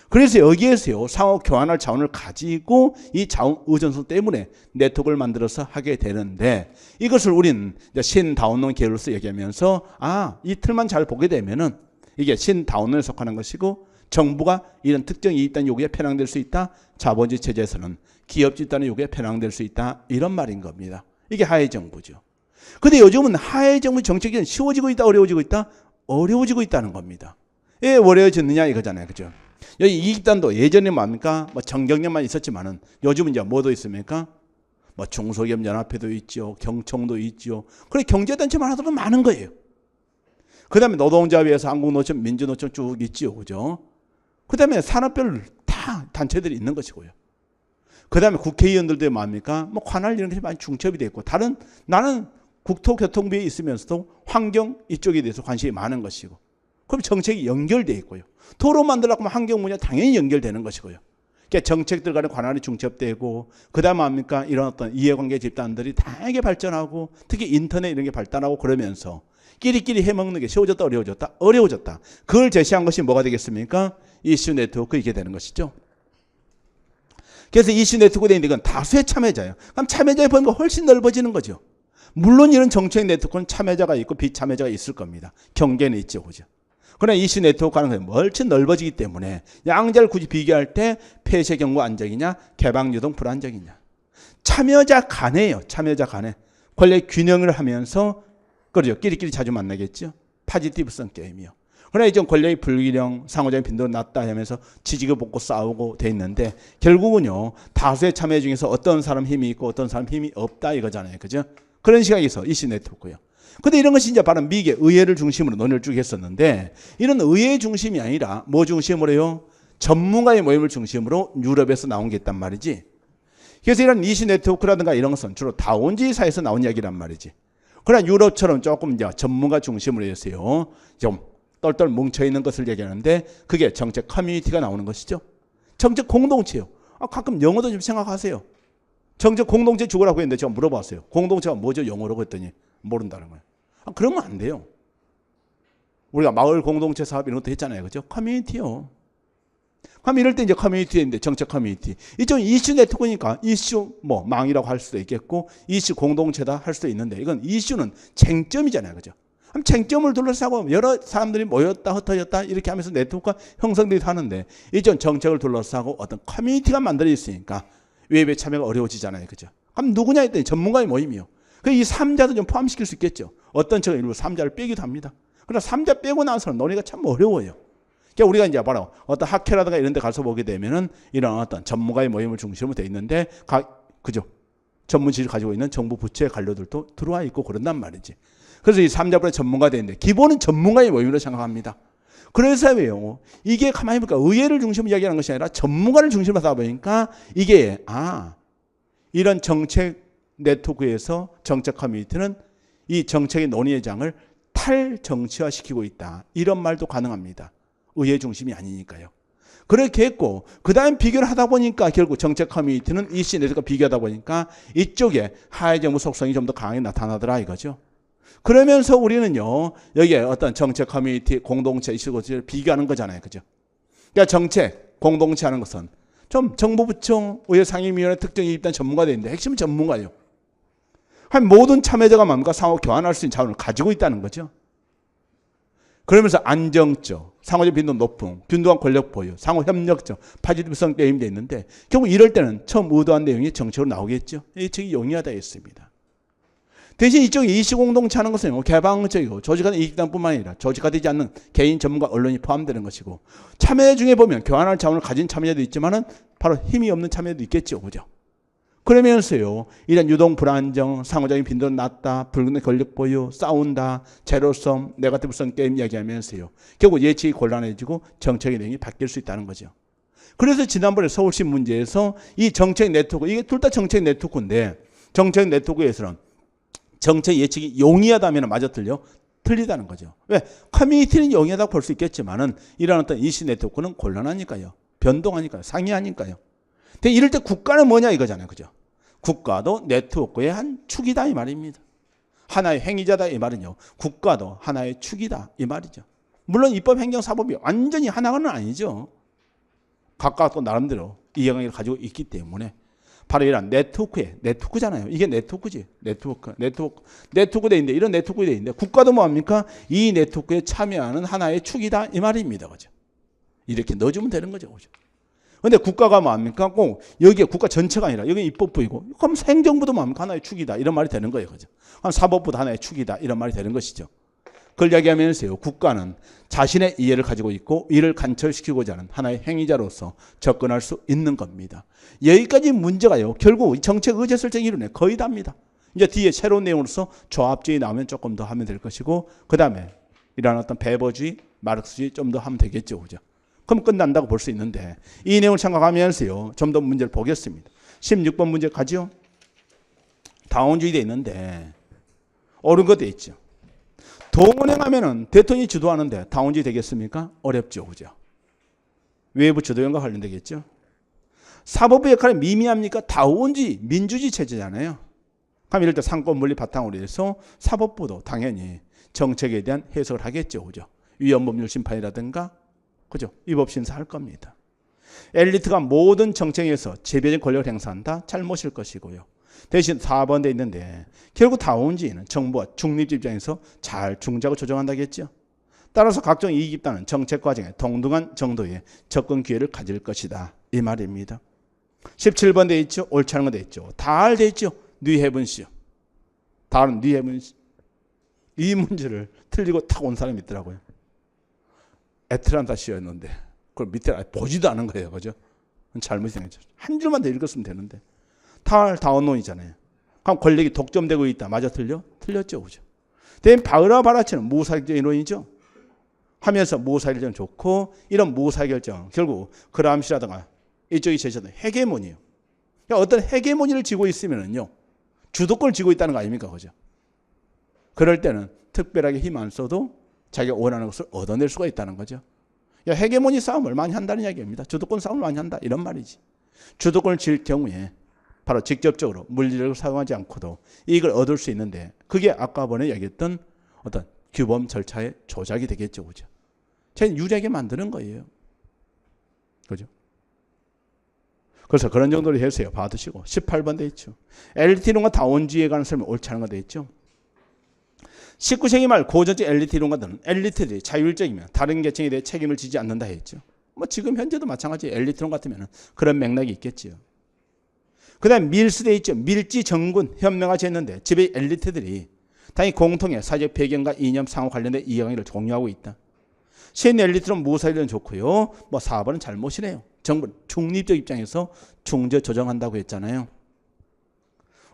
그래서 여기에서요. 상호 교환할 자원을 가지고 이 자원 의존성 때문에 네트워크를 만들어서 하게 되는데 이것을 우리는 신다운론 계열로서 얘기하면서 이 틀만 잘 보게 되면은 이게 신다운론에 속하는 것이고 정부가 이런 특정 이익단 요구에 편향될 수 있다. 자본주의 체제에서는 기업 집단의 요구에 편향될 수 있다. 이런 말인 겁니다. 이게 하해 정부죠. 근데 요즘은 하해 정부 정책이 쉬워지고 있다, 어려워지고 있다? 어려워지고 있다는 겁니다. 왜 어려워졌느냐 이거잖아요. 그죠? 여기 이익단도 예전에 뭡니까? 뭐 정경련만 있었지만은 요즘은 이제 뭐도 있습니까? 뭐 중소기업 연합회도 있죠. 경총도 있죠. 그래 경제단체만 하더라도 많은 거예요. 그 다음에 노동자위에서 한국노총, 민주노총 쭉 있죠. 그죠? 그 다음에 산업별 다 단체들이 있는 것이고요. 그 다음에 국회의원들도 뭡니까? 뭐 관할 이런 것이 많이 중첩이 되어 있고 나는 국토교통부에 있으면서도 환경 이쪽에 대해서 관심이 많은 것이고 그럼 정책이 연결되어 있고요. 도로 만들려고 하면 환경 분야 당연히 연결되는 것이고요. 그러니까 정책들 간의 관할이 중첩되고 그 다음에 뭡니까? 이런 어떤 이해관계 집단들이 다양하게 발전하고 특히 인터넷 이런 게 발달하고 그러면서 끼리끼리 해먹는 게 쉬워졌다 어려워졌다? 어려워졌다. 그걸 제시한 것이 뭐가 되겠습니까? 이슈 네트워크 이게 되는 것이죠. 그래서 이슈 네트워크 되는 건 다수의 참여자예요. 그럼 참여자의 범위가 훨씬 넓어지는 거죠. 물론 이런 정책 네트워크는 참여자가 있고 비참여자가 있을 겁니다. 경계는 있죠. 그죠? 그러나 이슈 네트워크 하는 건 훨씬 넓어지기 때문에 양자를 굳이 비교할 때 폐쇄 경고 안정이냐 개방 유동 불안정이냐 참여자 간에요. 참여자 간에 권력 균형을 하면서 그러죠. 끼리끼리 자주 만나겠죠. 파지티브성 게임이요. 그러나 이제 권력의 불균형 상호작용 빈도가 낮다 하면서 지지고 볶고 싸우고 돼 있는데 결국은요. 다수의 참여 중에서 어떤 사람 힘이 있고 어떤 사람 힘이 없다 이거잖아요. 그죠? 그런 시각에서 이슈 네트워크요. 근데 이런 것이 이제 바로 미국의 의회를 중심으로 논의를 쭉 했었는데 이런 의회 중심이 아니라 뭐 중심으로 해요? 전문가의 모임을 중심으로 유럽에서 나온 게 있단 말이지. 그래서 이런 이슈 네트워크라든가 이런 것은 주로 다원주의 사회에서 나온 이야기란 말이지. 그러나 유럽처럼 조금 이제 전문가 중심으로 해서요. 좀 똘똘 뭉쳐있는 것을 얘기하는데 그게 정책 커뮤니티가 나오는 것이죠. 정책 공동체요. 가끔 영어도 좀 생각하세요. 정책 공동체 죽으라고 했는데 제가 물어봤어요. 공동체가 뭐죠? 영어로 했더니 모른다는 거예요. 그러면 안 돼요. 우리가 마을 공동체 사업 이런 것도 했잖아요. 그죠? 커뮤니티요. 그럼 이럴 때 이제 커뮤니티인데 정책 커뮤니티. 이쪽 이슈 네트워크니까 이슈 뭐 망이라고 할 수도 있겠고 이슈 공동체다 할 수도 있는데 이건 이슈는 쟁점이잖아요. 그죠? 그럼 쟁점을 둘러싸고 여러 사람들이 모였다 흩어졌다 이렇게 하면서 네트워크가 형성되기도 하는데 이쪽 정책을 둘러싸고 어떤 커뮤니티가 만들어져 있으니까 외부의 참여가 어려워지잖아요. 그죠? 그럼 누구냐 했더니 전문가의 모임이요. 이 3자도 좀 포함시킬 수 있겠죠. 어떤 책은 일부 3자를 빼기도 합니다. 그러나 3자 빼고 나서는 논의가 참 어려워요. 그러니까 우리가 이제 바로 어떤 학회라든가 이런 데 가서 보게 되면은 이런 어떤 전문가의 모임을 중심으로 되어 있는데 그죠? 전문 지식을 가지고 있는 정부 부처의 관료들도 들어와 있고 그런단 말이지. 그래서 이 3자분의 전문가 되는데 기본은 전문가의 모임으로 생각합니다. 그래서 왜요? 이게 가만히 보니까 의회를 중심으로 이야기하는 것이 아니라 전문가를 중심으로 하다 보니까 이게 이런 정책 네트워크에서 정책 커뮤니티는 이 정책의 논의의 장을 탈정치화시키고 있다. 이런 말도 가능합니다. 의회 중심이 아니니까요. 그렇게 했고 그 다음 비교를 하다 보니까 결국 정책 커뮤니티는 이씨 네트워크가 비교하다 보니까 이쪽에 하해 정부 속성이 좀 더 강하게 나타나더라 이거죠. 그러면서 우리는요 여기에 어떤 정책 커뮤니티 공동체 이슈를 비교하는 거잖아요. 그죠? 그러니까 정책 공동체 하는 것은 좀 정부 부처 의회 상임위원회 특정이 입단 전문가가 되는데 핵심은 전문가예요. 한 모든 참여자가 뭡니까? 상호 교환할 수 있는 자원을 가지고 있다는 거죠. 그러면서 안정적, 상호적 빈도 높음, 균등한 권력 보유, 상호 협력적, 파지티브성 게임도 있는데 결국 이럴 때는 처음 의도한 내용이 정책으로 나오겠죠. 이 책이 용이하다 했습니다. 대신 이쪽에 이슈 공동체 하는 것은 개방적이고 조직화된 이익단뿐만 아니라 조직화되지 않는 개인 전문가 언론이 포함되는 것이고 참여자 중에 보면 교환할 자원을 가진 참여자도 있지만은 바로 힘이 없는 참여자도 있겠죠. 그죠? 그러면서요, 이런 유동 불안정, 상호적인 빈도는 낮다, 불균형 권력 보유, 싸운다, 제로섬, 네거티브성 게임 이야기하면서요. 결국 예측이 곤란해지고 정책의 내용이 바뀔 수 있다는 거죠. 그래서 지난번에 서울시 문제에서 이 정책 네트워크, 이게 둘 다 정책 네트워크인데 정책 네트워크에서는 정책 예측이 용이하다면 맞아 틀리다는 거죠. 왜? 커뮤니티는 용이하다고 볼 수 있겠지만은 이런 어떤 이슈 네트워크는 곤란하니까요. 변동하니까요. 상이하니까요. 근데 이럴 때 국가는 뭐냐 이거잖아요. 그죠? 국가도 네트워크의 한 축이다 이 말입니다. 하나의 행위자다 이 말은요. 국가도 하나의 축이다 이 말이죠. 물론 입법, 행정, 사법이 완전히 하나는 아니죠. 각각 또 나름대로 이해관계를 가지고 있기 때문에 바로 이런 네트워크잖아요. 이게 네트워크지. 네트워크 돼 있는데 이런 네트워크 돼 있는데 국가도 뭐합니까? 이 네트워크에 참여하는 하나의 축이다 이 말입니다. 그죠? 이렇게 넣어주면 되는 거죠. 그죠? 근데 국가가 뭐합니까? 꼭 여기에 국가 전체가 아니라 여기 입법부이고 그럼 행정부도 뭐합니까? 하나의 축이다 이런 말이 되는 거예요. 그죠? 그럼 사법부도 하나의 축이다 이런 말이 되는 것이죠. 그걸 이야기하면서요. 국가는 자신의 이해를 가지고 있고 이를 관철시키고자 하는 하나의 행위자로서 접근할 수 있는 겁니다. 여기까지 문제가요. 결국 정책 의제 설정 이론에 거의 답니다. 이제 뒤에 새로운 내용으로서 조합주의 나오면 조금 더 하면 될 것이고 그 다음에 이런 어떤 배버주의, 마르크스주의 좀 더 하면 되겠죠. 그죠? 그럼 끝난다고 볼 수 있는데 이 내용을 생각하면서요. 좀 더 문제를 보겠습니다. 16번 문제 가죠. 다원주의 돼 있는데 옳은 거 돼 있죠. 동은행하면은 대통령이 주도하는데 다원주의 되겠습니까? 어렵죠. 그죠? 외부 주도형과 관련되겠죠. 사법부 역할이 미미합니까? 다원주의, 민주주의 체제잖아요. 그럼 이럴 때 상권분리 바탕으로 해서 사법부도 당연히 정책에 대한 해석을 하겠죠. 그죠? 위헌법률 심판이라든가 그죠? 위법심사 할 겁니다. 엘리트가 모든 정책에서 제배적인 권력을 행사한다? 잘못일 것이고요. 대신 4번 돼 있는데 결국 다원주의는 정부와 중립 입장에서 잘 중작을 조정한다겠죠. 따라서 각종 이익 집단은 정책 과정에 동등한 정도의 접근 기회를 가질 것이다. 이 말입니다. 17번 돼 있죠. 옳지 않은 거 돼 있죠. 다 돼 있죠. 뉴헤븐시요. 다른 뉴헤븐시. 이 문제를 틀리고 탁 온 사람이 있더라고요. 애틀란타 시였는데 그걸 밑에 보지도 않은 거예요. 그죠? 잘못 생겼죠. 한 줄만 더 읽었으면 되는데. 다원론이잖아요. 그럼 권력이 독점되고 있다. 맞아 틀려? 틀렸죠. 그죠? 대인 바흐라 바라치는 무사결정 이론이죠. 하면서 무사결정 좋고 이런 무사결정 결국 그람시라든가 이쪽이 제시하는 헤게모니예요. 그러니까 어떤 헤게모니를 쥐고 있으면은요. 주도권을 쥐고 있다는 거 아닙니까? 그죠? 그럴 때는 특별하게 힘 안 써도 자기가 원하는 것을 얻어낼 수가 있다는 거죠. 헤게모니 싸움을 많이 한다는 이야기입니다. 주도권 싸움을 많이 한다. 이런 말이지. 주도권을 쥘 경우에 바로 직접적으로 물리력을 사용하지 않고도 이익을 얻을 수 있는데 그게 아까 전에 얘기했던 어떤 규범 절차의 조작이 되겠죠. 그죠? 제가 유리하게 만드는 거예요. 그죠? 그래서 그런 정도로 해서요. 받으시고 18번 돼 있죠. 엘리트론과 다원주의에 관한 설명 옳지 않은 거 돼 있죠. 19세기 말 고전적 엘리트 이론가들은 엘리트들이 자율적이면 다른 계층에 대해 책임을 지지 않는다 했죠. 뭐 지금 현재도 마찬가지 엘리트론 같으면 그런 맥락이 있겠지요. 그 다음에 밀수돼 있죠. 밀지 정군 현명하지 했는데 집의 엘리트들이 당연히 공통의 사회적 배경과 이념 상호 관련된 이해관계를 공유하고 있다. 신엘리트론 무사일은 좋고요. 뭐 4번은 잘못이네요. 정부 중립적 입장에서 중재 조정한다고 했잖아요.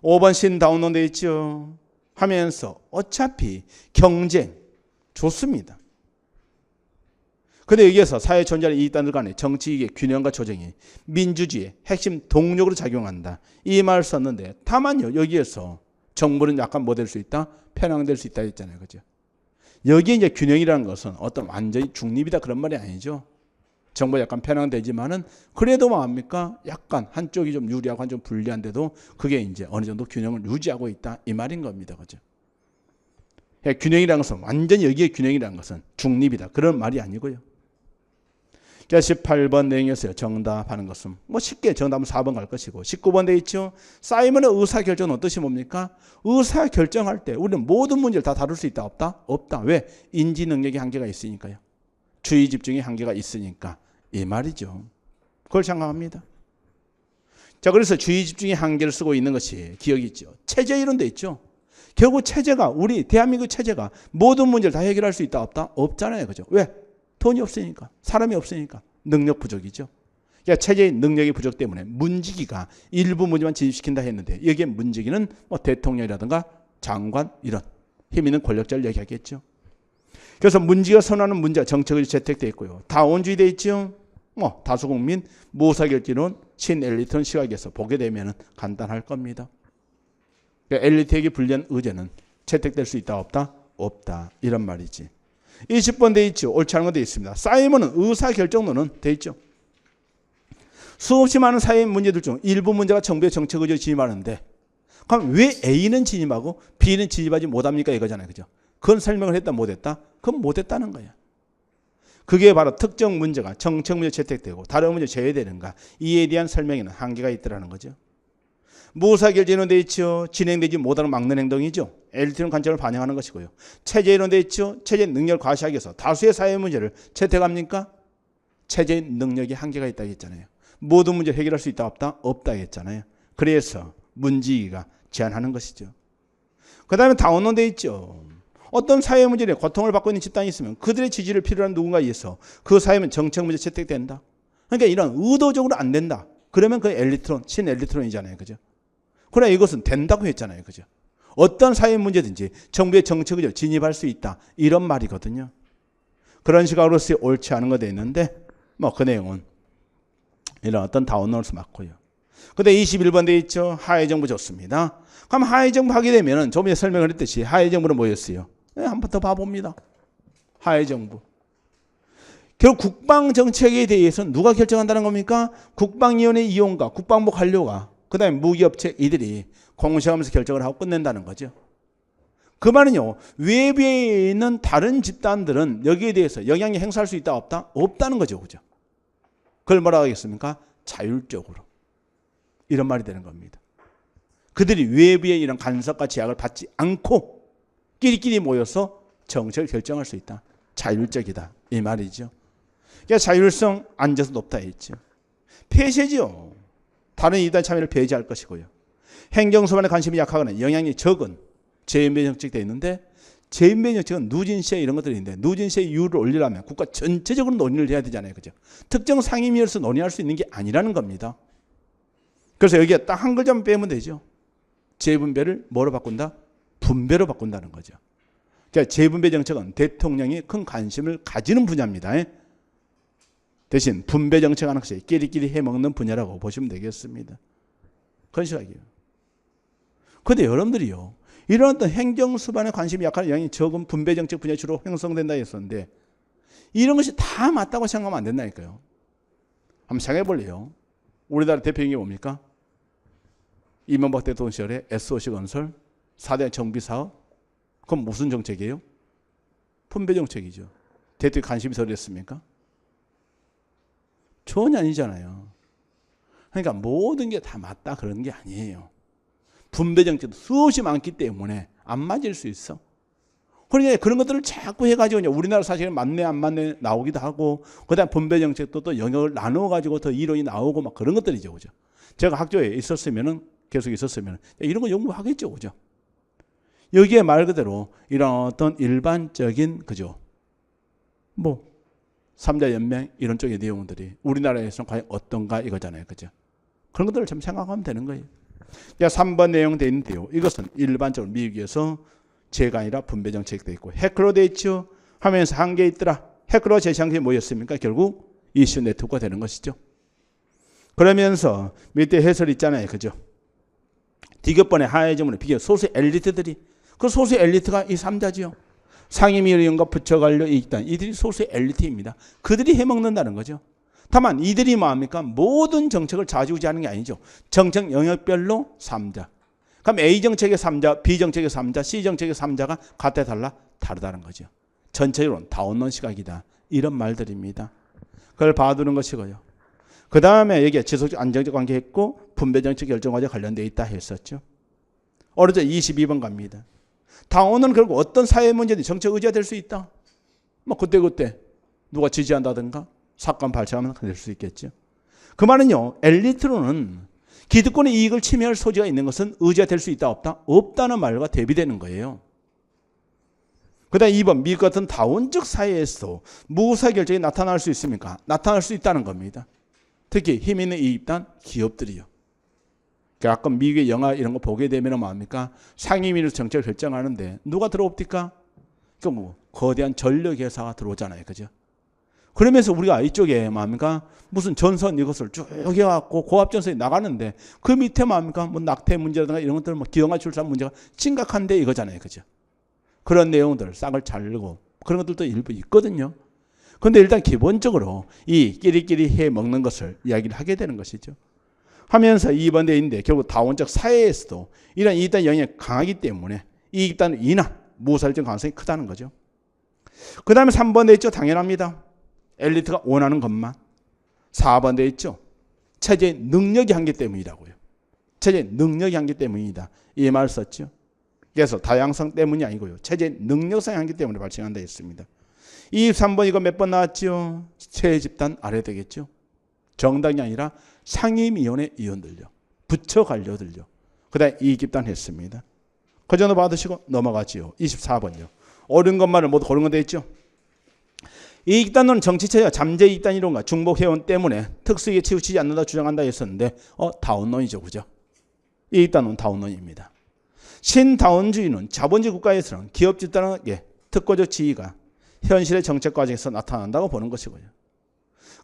5번 신 다운로드 돼 있죠. 하면서 어차피 경쟁 좋습니다. 근데 여기에서 사회 존재하는 이익단들 간의 정치이익의 균형과 조정이 민주주의의 핵심 동력으로 작용한다. 이 말을 썼는데 다만요. 여기에서 정부는 약간 뭐 될 수 있다? 편향될 수 있다 했잖아요. 그죠? 여기에 이제 균형이라는 것은 어떤 완전히 중립이다 그런 말이 아니죠. 정부가 약간 편향되지만은 그래도 뭐합니까? 약간 한쪽이 좀 유리하고 한쪽 불리한데도 그게 이제 어느 정도 균형을 유지하고 있다 이 말인 겁니다. 그죠? 균형이라는 것은 완전히 여기에 균형이라는 것은 중립이다 그런 말이 아니고요. 18번 내용에서요. 정답하는 것은 뭐 쉽게 정답은 4번 갈 것이고 19번 돼 있죠. 사이먼의 의사결정은 뜻이 뭡니까? 의사결정할 때 우리는 모든 문제를 다 다룰 수 있다 없다? 없다. 왜? 인지 능력의 한계가 있으니까요. 주의 집중의 한계가 있으니까 이 말이죠. 그걸 생각합니다. 자, 그래서 주의 집중의 한계를 쓰고 있는 것이 기억이 있죠. 체제 이론 돼 있죠. 결국 체제가 우리 대한민국 체제가 모든 문제를 다 해결할 수 있다 없다? 없잖아요. 그죠? 왜? 돈이 없으니까, 사람이 없으니까, 능력 부족이죠. 그러니까 체제의 능력의 부족 때문에 문지기가 일부 문제만 진입시킨다 했는데 여기에 문지기는 뭐 대통령이라든가 장관 이런 힘 있는 권력자를 얘기하겠죠. 그래서 문지기가 선호하는 문제가 정책의 채택되어 있고요. 다원주의 되어 있죠. 뭐 다수국민 무사결기론 신엘리트론 시각에서 보게 되면 간단할 겁니다. 그러니까 엘리트에게 불리한 의제는 채택될 수 있다 없다? 없다 이런 말이지. 20번 돼 있죠. 옳지 않은 거 돼 있습니다. 사이먼은 의사결정론은 돼 있죠. 수없이 많은 사회 문제들 중 일부 문제가 정부의 정책 의지에 진입하는데 그럼 왜 A는 진입하고 B는 진입하지 못합니까? 이거잖아요. 그죠? 그건 설명을 했다 못했다? 그건 못했다는 거야. 그게 바로 특정 문제가 정책 문제 채택되고 다른 문제 제외되는가 이에 대한 설명에는 한계가 있더라는 거죠. 무사결정론 돼 있죠. 진행되지 못하는 막는 행동이죠. 엘리트론 관점을 반영하는 것이고요. 체제 이론 돼 있죠. 체제 능력을 과시하기 위해서 다수의 사회 문제를 채택합니까? 체제 능력이 한계가 있다고 했잖아요. 모든 문제를 해결할 수 있다 없다? 없다 했잖아요. 그래서 문지기가 제안하는 것이죠. 그 다음에 다원론 돼 있죠. 어떤 사회 문제에 고통을 받고 있는 집단이 있으면 그들의 지지를 필요로 하는 누군가에 의해서 그 사회는 정책 문제 채택된다. 그러니까 이런 의도적으로 안 된다. 그러면 그 엘리트론, 신엘리트론이잖아요. 그죠? 그러나 이것은 된다고 했잖아요. 그죠? 어떤 사회 문제든지 정부의 정책을 진입할 수 있다. 이런 말이거든요. 그런 시각으로서 옳지 않은 것도 있는데 뭐 그 내용은 이런 어떤 다운로드에서 맞고요. 근데 21번 돼 있죠. 하해정부 좋습니다. 그럼 하해정부 하게 되면은 저번에 설명을 했듯이 하해정부는 뭐였어요? 네, 한 번 더 봐봅니다. 하해정부. 결국 국방정책에 대해서는 누가 결정한다는 겁니까? 국방위원회 이용과 국방부 관료가 그 다음에 무기업체 이들이 공시하면서 결정을 하고 끝낸다는 거죠. 그 말은요. 외부에 있는 다른 집단들은 여기에 대해서 영향이 행사할 수 있다 없다? 없다는 거죠. 그죠? 그걸 뭐라고 하겠습니까? 자율적으로. 이런 말이 되는 겁니다. 그들이 외부의 이런 간섭과 제약을 받지 않고 끼리끼리 모여서 정책을 결정할 수 있다. 자율적이다. 이 말이죠. 그러니까 자율성 앉아서 높다 했죠. 폐쇄죠. 다른 이단 참여를 배제할 것이고요. 행정소반에 관심이 약하거나 영향이 적은 재인배 정책이 되어 있는데 재인배 정책은 누진세 이런 것들이 있는데 누진세 이율을 올리려면 국가 전체적으로 논의를 해야 되잖아요. 그죠? 특정 상임위에서 논의할 수 있는 게 아니라는 겁니다. 그래서 여기에 딱 한 글자만 빼면 되죠. 재분배를 뭐로 바꾼다? 분배로 바꾼다는 거죠. 그러니까 재분배 정책은 대통령이 큰 관심을 가지는 분야입니다. 대신 분배 정책하는 것이 끼리끼리 해먹는 분야라고 보시면 되겠습니다. 그런 시각이에요. 그런데 여러분들이요. 이런 어떤 행정수반에 관심이 약한 영향이 적은 분배 정책 분야 주로 형성된다 했었는데 이런 것이 다 맞다고 생각하면 안 된다니까요. 한번 생각해 볼래요. 우리나라 대표적인 게 뭡니까? 이명박 대통령 시절에 SOC 건설, 4대 정비사업. 그건 무슨 정책이에요? 분배 정책이죠. 대통령이 관심이 덜 됐습니까? 전혀 아니잖아요. 그러니까 모든 게 다 맞다 그런 게 아니에요. 분배 정책도 수없이 많기 때문에 안 맞을 수 있어. 그러니까 그런 것들을 자꾸 해가지고 우리나라 사실은 맞네 안 맞네 나오기도 하고 그다음 분배 정책도 또 영역을 나누어가지고 더 이론이 나오고 막 그런 것들이죠. 그죠? 제가 학교에 있었으면은 계속 있었으면 이런 거 연구하겠죠. 그죠? 여기에 말 그대로 이런 어떤 일반적인 그죠? 뭐 삼자연맹 이런 쪽의 내용들이 우리나라에서는 과연 어떤가 이거잖아요. 그죠? 그런 것들을 좀 생각하면 되는 거예요. 3번 내용 되어 있는데요. 이것은 일반적으로 미국에서 제가 아니라 분배 정책이 되어 있고 해커로 되어 있죠. 하면서 한 개 있더라. 해커로 제시한 게 뭐였습니까? 결국 이슈 네트워크가 되는 것이죠. 그러면서 밑에 해설 있잖아요. 그죠? 디귿번의 하해점으로 비교 소수 엘리트들이 그 소수 엘리트가 이 3자지요. 상임위원과 부처관료 이익단 이들이 소수 엘리트입니다. 그들이 해먹는다는 거죠. 다만 이들이 뭐합니까? 모든 정책을 좌지우지하는 게 아니죠. 정책 영역별로 3자. 그럼 A 정책의 3자, B 정책의 3자, C 정책의 3자가 같아 달라? 다르다는 거죠. 전체적으로는 다운론 시각이다. 이런 말들입니다. 그걸 봐두는 것이고요. 그 다음에 여기에 지속적 안정적 관계 했고 분배정책 결정과제 관련되어 있다 했었죠. 오른쪽 22번 갑니다. 다운은 결국 어떤 사회 문제든 정책 의지가 될 수 있다. 뭐 그때 누가 지지한다든가 사건 발생하면 될 수 있겠죠. 그 말은요. 엘리트로는 기득권의 이익을 침해할 소지가 있는 것은 의지가 될 수 있다 없다? 없다는 말과 대비되는 거예요. 그 다음 2번 미국 같은 다원적 사회에서 무사 결정이 나타날 수 있습니까? 나타날 수 있다는 겁니다. 특히 힘 있는 이익단 기업들이요. 가끔 미국의 영화 이런 거 보게 되면 뭐합니까? 상임위로 정책을 결정하는데 누가 들어옵니까? 뭐 거대한 전력회사가 들어오잖아요. 그죠? 그러면서 우리가 이쪽에 뭐합니까? 무슨 전선 이것을 쭉 해갖고 고압전선이 나가는데 그 밑에 뭐합니까? 뭐 낙태 문제라든가 이런 것들 뭐 기형아 출산 문제가 심각한데 이거잖아요. 그죠? 그런 내용들 싹을 자르고 그런 것들도 일부 있거든요. 그런데 일단 기본적으로 이 끼리끼리 해 먹는 것을 이야기를 하게 되는 것이죠. 하면서 2번 돼 있는데 결국 다원적 사회에서도 이런 이익단 영역이 강하기 때문에 이익단 인하, 무살정 가능성이 크다는 거죠. 그 다음에 3번 돼 있죠. 당연합니다. 엘리트가 원하는 것만. 4번 돼 있죠. 체제의 능력이 한계 때문이라고요. 체제의 능력이 한계 때문이다. 이 말 썼죠. 그래서 다양성 때문이 아니고요. 체제의 능력상의 한계 때문에 발생한다 했습니다. 23번 이거 몇 번 나왔죠? 체집단 아래 되겠죠. 정당이 아니라 상임위원회 위원들요. 부처 관료들요. 그 다음에 이익집단 했습니다. 그 정도 받으시고 넘어가지요. 24번요. 옳은 것만을 모두 고른 건 돼 있죠. 이익단은 정치체제가 잠재이익단 이론과 중복해온 때문에 특수익에 치우치지 않는다 주장한다 했었는데 다운론이죠. 그죠? 이익단은 다운론입니다. 신다운주의는 자본주의 국가에서는 기업 집단의 특권적 지위가 현실의 정책 과정에서 나타난다고 보는 것이고요.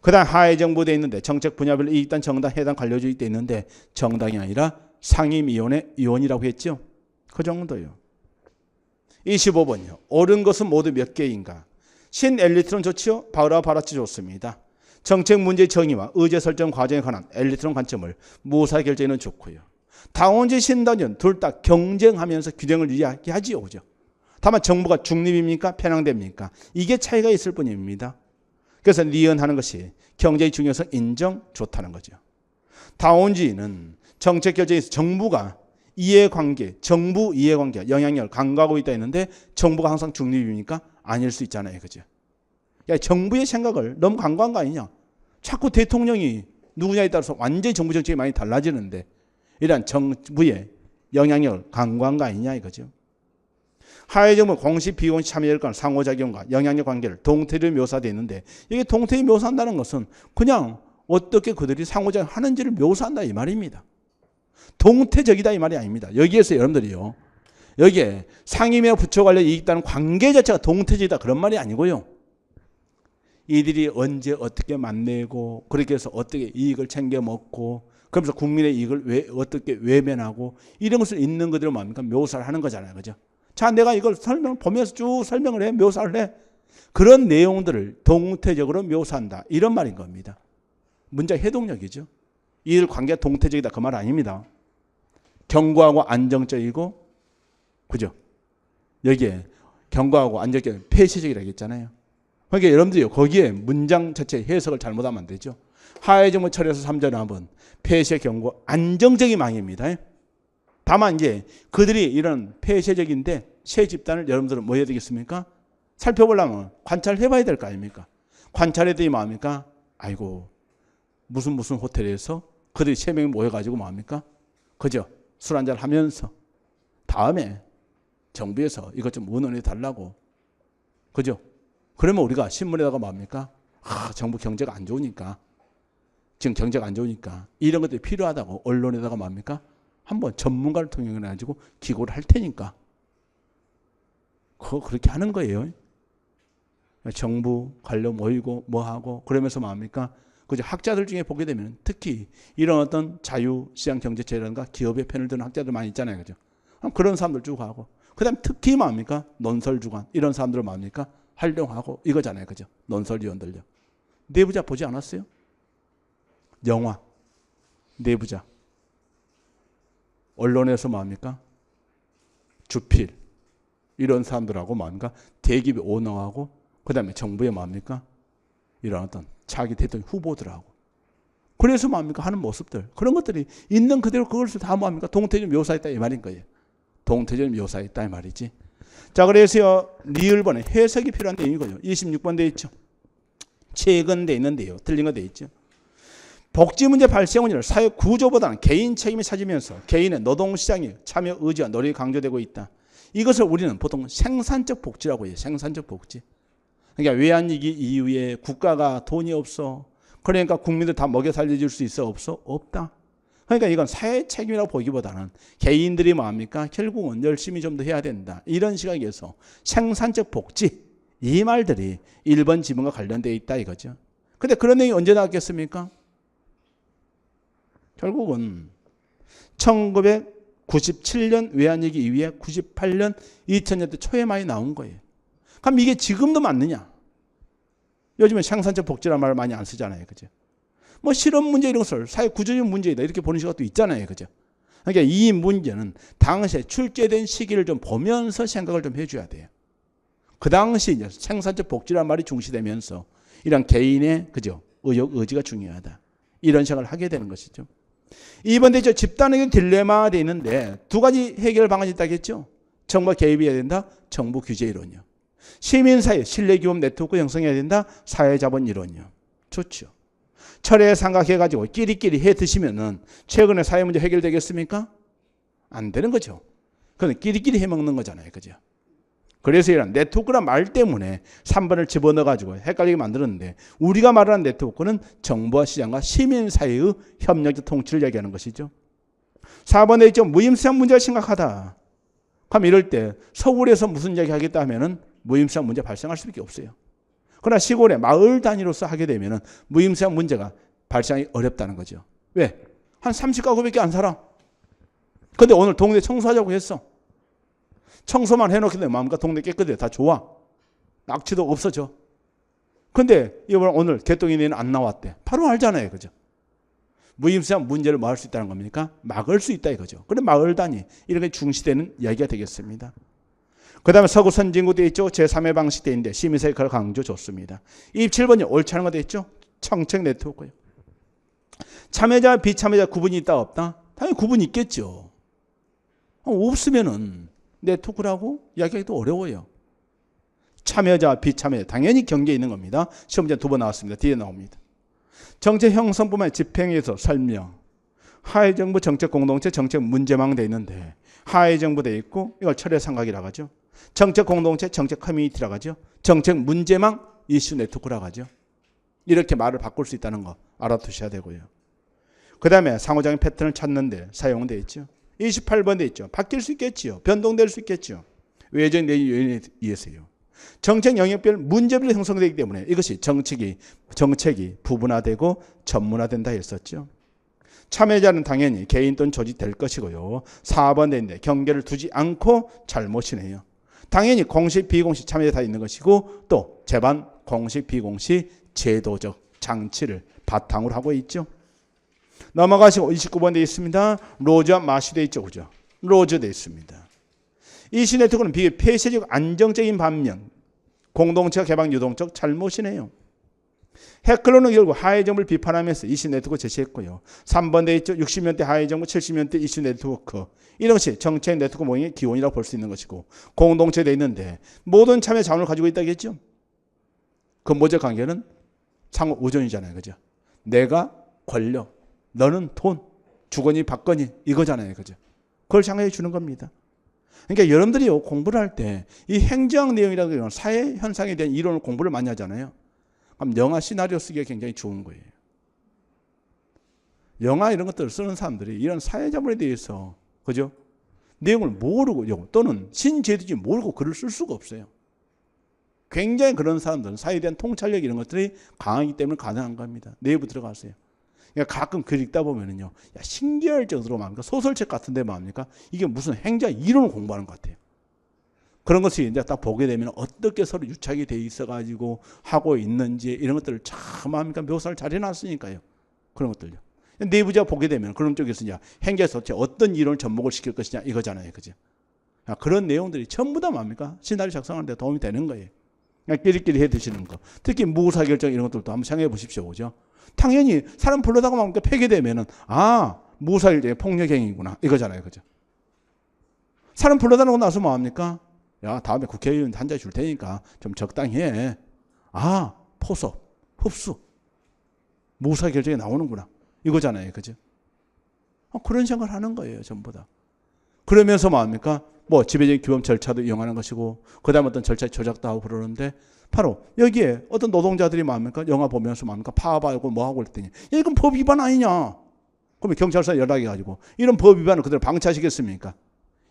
그 다음 하해정부 돼 있는데 정책 분야별로 이익단 정당 해당 관료주의 돼 있는데 정당이 아니라 상임위원회 위원이라고 했죠. 그 정도요. 25번요. 옳은 것은 모두 몇 개인가? 신엘리트론 좋지요? 바우라 바라치 좋습니다. 정책 문제의 정의와 의제 설정 과정에 관한 엘리트론 관점을 무사 결정에는 좋고요. 다원주의 신다운주의는 둘 다 경쟁하면서 균형을 유지하지요. 그죠? 다만 정부가 중립입니까? 편향됩니까? 이게 차이가 있을 뿐입니다. 그래서 니은하는 것이 경제의 중요성 인정 좋다는 거죠. 다원주의는 정책 결정에서 정부가 이해관계, 정부 이해관계, 영향력을 강구하고 있다 했는데 정부가 항상 중립입니까? 아닐 수 있잖아요. 그죠? 야, 정부의 생각을 너무 강구한 거 아니냐? 자꾸 대통령이 누구냐에 따라서 완전히 정부 정책이 많이 달라지는데 이러한 정부의 영향력을 강구한 거 아니냐 이거죠. 하해정부 공식 비공식 참여율 간 상호작용과 영향력 관계를 동태로 묘사되어 있는데 이게 동태로 묘사한다는 것은 그냥 어떻게 그들이 상호작용하는지를 묘사한다 이 말입니다. 동태적이다 이 말이 아닙니다. 여기에서 여러분들이요. 여기에 상임위와 부처 관련 이익다는 관계 자체가 동태적이다 그런 말이 아니고요. 이들이 언제 어떻게 만나고 그렇게 해서 어떻게 이익을 챙겨 먹고 그러면서 국민의 이익을 어떻게 외면하고 이런 것을 있는 그대로 뭡니까? 묘사를 하는 거잖아요. 그죠? 자, 내가 이걸 보면서 쭉 설명을 해, 묘사를 해. 그런 내용들을 동태적으로 묘사한다. 이런 말인 겁니다. 문장 해동력이죠. 이들 관계가 동태적이다. 그 말 아닙니다. 견고하고 안정적이고, 그죠? 여기에 견고하고 안정적이고 폐쇄적이라고 했잖아요. 그러니까 여러분들이 거기에 문장 자체 해석을 잘못하면 안 되죠. 하해정부 처리해서 3절에 한번 폐쇄 견고 안정적인 망입니다. 다만 이제 그들이 이런 폐쇄적인데 새 집단을 여러분들은 뭐 해야 되겠습니까? 살펴보려면 관찰해 봐야 될 거 아닙니까? 관찰해더니 뭐합니까? 아이고 무슨 호텔에서 그들이 3명이 모여가지고 뭐합니까? 그죠? 술 한잔 하면서 다음에 정부에서 이것 좀 의논해 달라고. 그죠? 그러면 우리가 신문에다가 뭐합니까? 정부 경제가 안 좋으니까, 지금 경제가 안 좋으니까 이런 것들이 필요하다고 언론에다가 뭡니까? 한번 전문가를 통해가지고 기고를 할 테니까 그렇게 하는 거예요. 정부 관료 모이고 뭐하고 그러면서 뭡니까? 그죠? 학자들 중에 보게 되면 특히 이런 어떤 자유시장 경제체라든가 기업의 편을 드는 학자들 많이 있잖아요. 그죠? 그런 사람들 쭉 하고, 그 다음에 특히 뭡니까? 논설주관, 이런 사람들을 뭡니까? 활용하고 이거잖아요. 그죠? 논설위원들요. 내부자 보지 않았어요? 영화, 내부자. 언론에서 뭡니까? 주필, 이런 사람들하고 뭡니까? 대기업 오너하고, 그 다음에 정부에 뭡니까? 이런 어떤 자기 대통령 후보들하고. 그래서 뭡니까? 하는 모습들. 그런 것들이 있는 그대로 그것을 다 뭡니까? 동태전 묘사했다 이 말인 거예요. 동태전 묘사했다 이 말이지. 자, 그래서요, 리을번에 해석이 필요한 내용이거든요. 26번 돼 있죠. 최근 돼 있는데요. 틀린 거 돼 있죠. 복지 문제 발생 원인을 사회 구조보다는 개인 책임이 찾으면서 개인의 노동시장의 참여 의지와 노력이 강조되고 있다. 이것을 우리는 보통 생산적 복지라고 해요. 생산적 복지. 그러니까 외환위기 이후에 국가가 돈이 없어. 그러니까 국민들 다 먹여 살려줄 수 있어? 없어? 없다. 그러니까 이건 사회 책임이라고 보기보다는 개인들이 뭐합니까? 결국은 열심히 좀 더 해야 된다. 이런 시각에서 생산적 복지, 이 말들이 1번 지문과 관련되어 있다 이거죠. 근데 그런 내용이 언제 나왔겠습니까? 결국은 1997년 외환위기 이후에 98년, 2000년대 초에 많이 나온 거예요. 그럼 이게 지금도 맞느냐? 요즘은 생산적 복지라는 말을 많이 안 쓰잖아요. 그죠? 뭐 실업 문제 이런 것을 사회 구조적 문제이다 이렇게 보는 시각도 있잖아요. 그죠? 그러니까 이 문제는 당시에 출제된 시기를 좀 보면서 생각을 좀 해줘야 돼요. 그 당시 이제 생산적 복지라는 말이 중시되면서 이런 개인의 그죠? 의욕, 의지가 중요하다. 이런 생각을 하게 되는 것이죠. 2번 대죠. 집단의 딜레마가 되어 있는데 두 가지 해결 방안이 있다겠죠. 정부가 개입해야 된다. 정부 규제 이론이요. 시민사회 신뢰기업 네트워크 형성해야 된다. 사회자본 이론이요. 좋죠. 철회 삼각해가지고 끼리끼리 해 드시면은 최근에 사회 문제 해결되겠습니까? 안 되는 거죠. 그건 끼리끼리 해 먹는 거잖아요. 그죠? 그래서 이런 네트워크란 말 때문에 3번을 집어넣어가지고 헷갈리게 만들었는데, 우리가 말하는 네트워크는 정부와 시장과 시민사회의 협력적 통치를 얘기하는 것이죠. 4번에 있죠. 무임시장 문제가 심각하다. 그럼 이럴 때 서울에서 무슨 얘기 하겠다 하면은 무임시장 문제 발생할 수밖에 없어요. 그러나 시골에 마을 단위로서 하게 되면은 무임시장 문제가 발생하기 어렵다는 거죠. 왜? 한 30가구밖에 안 살아. 근데 오늘 동네 청소하자고 했어. 청소만 해놓게 되면 마음과 동네 깨끗해. 다 좋아. 낙취도 없어져. 근데 이번 오늘 개똥이네는 안 나왔대. 바로 알잖아요. 그죠? 무임시장 문제를 뭐 할 수 있다는 겁니까? 막을 수 있다 이거죠. 그래 마을 단위 이렇게 중시되는 이야기가 되겠습니다. 그 다음에 서구 선진국 돼 있죠. 제3의 방식 돼 있는데 시민사회 그걸 강조 좋습니다. 27번이 옳지 않은 거 돼 있죠. 청책 네트워크요. 참여자 비참여자 구분이 있다 없다? 당연히 구분이 있겠죠. 없으면은 네트워크라고 이야기하기도 어려워요. 참여자 비참여자 당연히 경계에 있는 겁니다. 시험 문제 2번 나왔습니다. 뒤에 나옵니다. 정책 형성뿐만 집행에서 설명. 하해정부 정책 공동체 정책 문제망 돼 있는데 하해정부 돼 있고 이걸 철회 삼각이라고 하죠. 정책 공동체 정책 커뮤니티라고 하죠. 정책 문제망 이슈 네트워크라고 하죠. 이렇게 말을 바꿀 수 있다는 거 알아두셔야 되고요. 그 다음에 상호작용 패턴을 찾는데 사용되어 있죠. 28번 돼 있죠. 바뀔 수 있겠지요. 변동될 수 있겠죠. 외적 내용 요인에 의해서요. 정책 영역별 문제별로 형성되기 때문에 이것이 정책이 부분화되고 전문화된다 했었죠. 참여자는 당연히 개인 또는 조직 될 것이고요. 4번 돼 있는데 경계를 두지 않고 잘못이네요. 당연히 공식 비공식 참여자 다 있는 것이고 또 재반 공식 비공식 제도적 장치를 바탕으로 하고 있죠. 넘어가시고 29번 되어 있습니다. 로즈와 마시 되어 있죠. 그죠? 로즈 되어 있습니다. 이슈 네트워크는 비교 폐쇄적 안정적인 반면 공동체가 개방 유동적 잘못이네요. 해클로는 결국 하해정부를 비판하면서 이슈 네트워크 제시했고요. 3번 되어 있죠. 60년대 하해정부, 70년대 이슈 네트워크. 이런 것이 정책 네트워크 모임의 기원이라고 볼 수 있는 것이고 공동체에 되어 있는데 모든 참여 자원을 가지고 있다겠죠. 근본적 관계는 상호 의존이잖아요. 그죠? 내가 권력, 너는 돈, 주거니 받거니 이거잖아요. 그죠? 그걸 장애해 주는 겁니다. 그러니까 여러분들이 공부를 할 때 이 행정 내용이라고 하는 사회 현상에 대한 이론을 공부를 많이 하잖아요. 그럼 영화 시나리오 쓰기가 굉장히 좋은 거예요. 영화 이런 것들을 쓰는 사람들이 이런 사회자본에 대해서 그죠? 내용을 모르고 또는 신제도지 모르고 글을 쓸 수가 없어요. 굉장히 그런 사람들은 사회에 대한 통찰력 이런 것들이 강하기 때문에 가능한 겁니다. 내부 들어가세요. 그러니까 가끔 글 읽다 보면은요, 야, 신기할 정도로 뭡니까? 소설책 같은데 뭡니까? 이게 무슨 행자 이론을 공부하는 것 같아요. 그런 것이 이제 딱 보게 되면 어떻게 서로 유착이 돼 있어가지고 하고 있는지 이런 것들을 참 뭡니까? 묘사를 잘 해놨으니까요. 그런 것들요. 내부자 보게 되면 그런 쪽에서 이제 행자에서 어떤 이론을 접목을 시킬 것이냐 이거잖아요. 그죠? 그런 내용들이 전부 다 뭡니까? 시나리오 작성하는 데 도움이 되는 거예요. 그냥 끼리끼리 해 드시는 거. 특히 무사결정 이런 것들도 한번 생각해 보십시오. 그죠? 당연히 사람 불러다가 뭡니까? 폐기되면은, 무사결정의 폭력행위구나. 이거잖아요. 그죠? 사람 불러다 놓고 나서 뭐합니까? 야, 다음에 국회의원 한 잔 줄 테니까 좀 적당히 해. 포섭, 흡수. 무사결정이 나오는구나. 이거잖아요. 그죠? 그런 생각을 하는 거예요. 전부 다. 그러면서 뭐합니까? 지배적인 규범 절차도 이용하는 것이고, 그 다음에 어떤 절차 조작도 하고 그러는데, 바로 여기에 어떤 노동자들이 뭐합니까? 영화 보면서 뭐합니까? 파업하고 뭐하고 그랬더니, 야, 이건 법 위반 아니냐? 그러면 경찰서에 연락해가지고, 이런 법 위반을 그대로 방치하시겠습니까?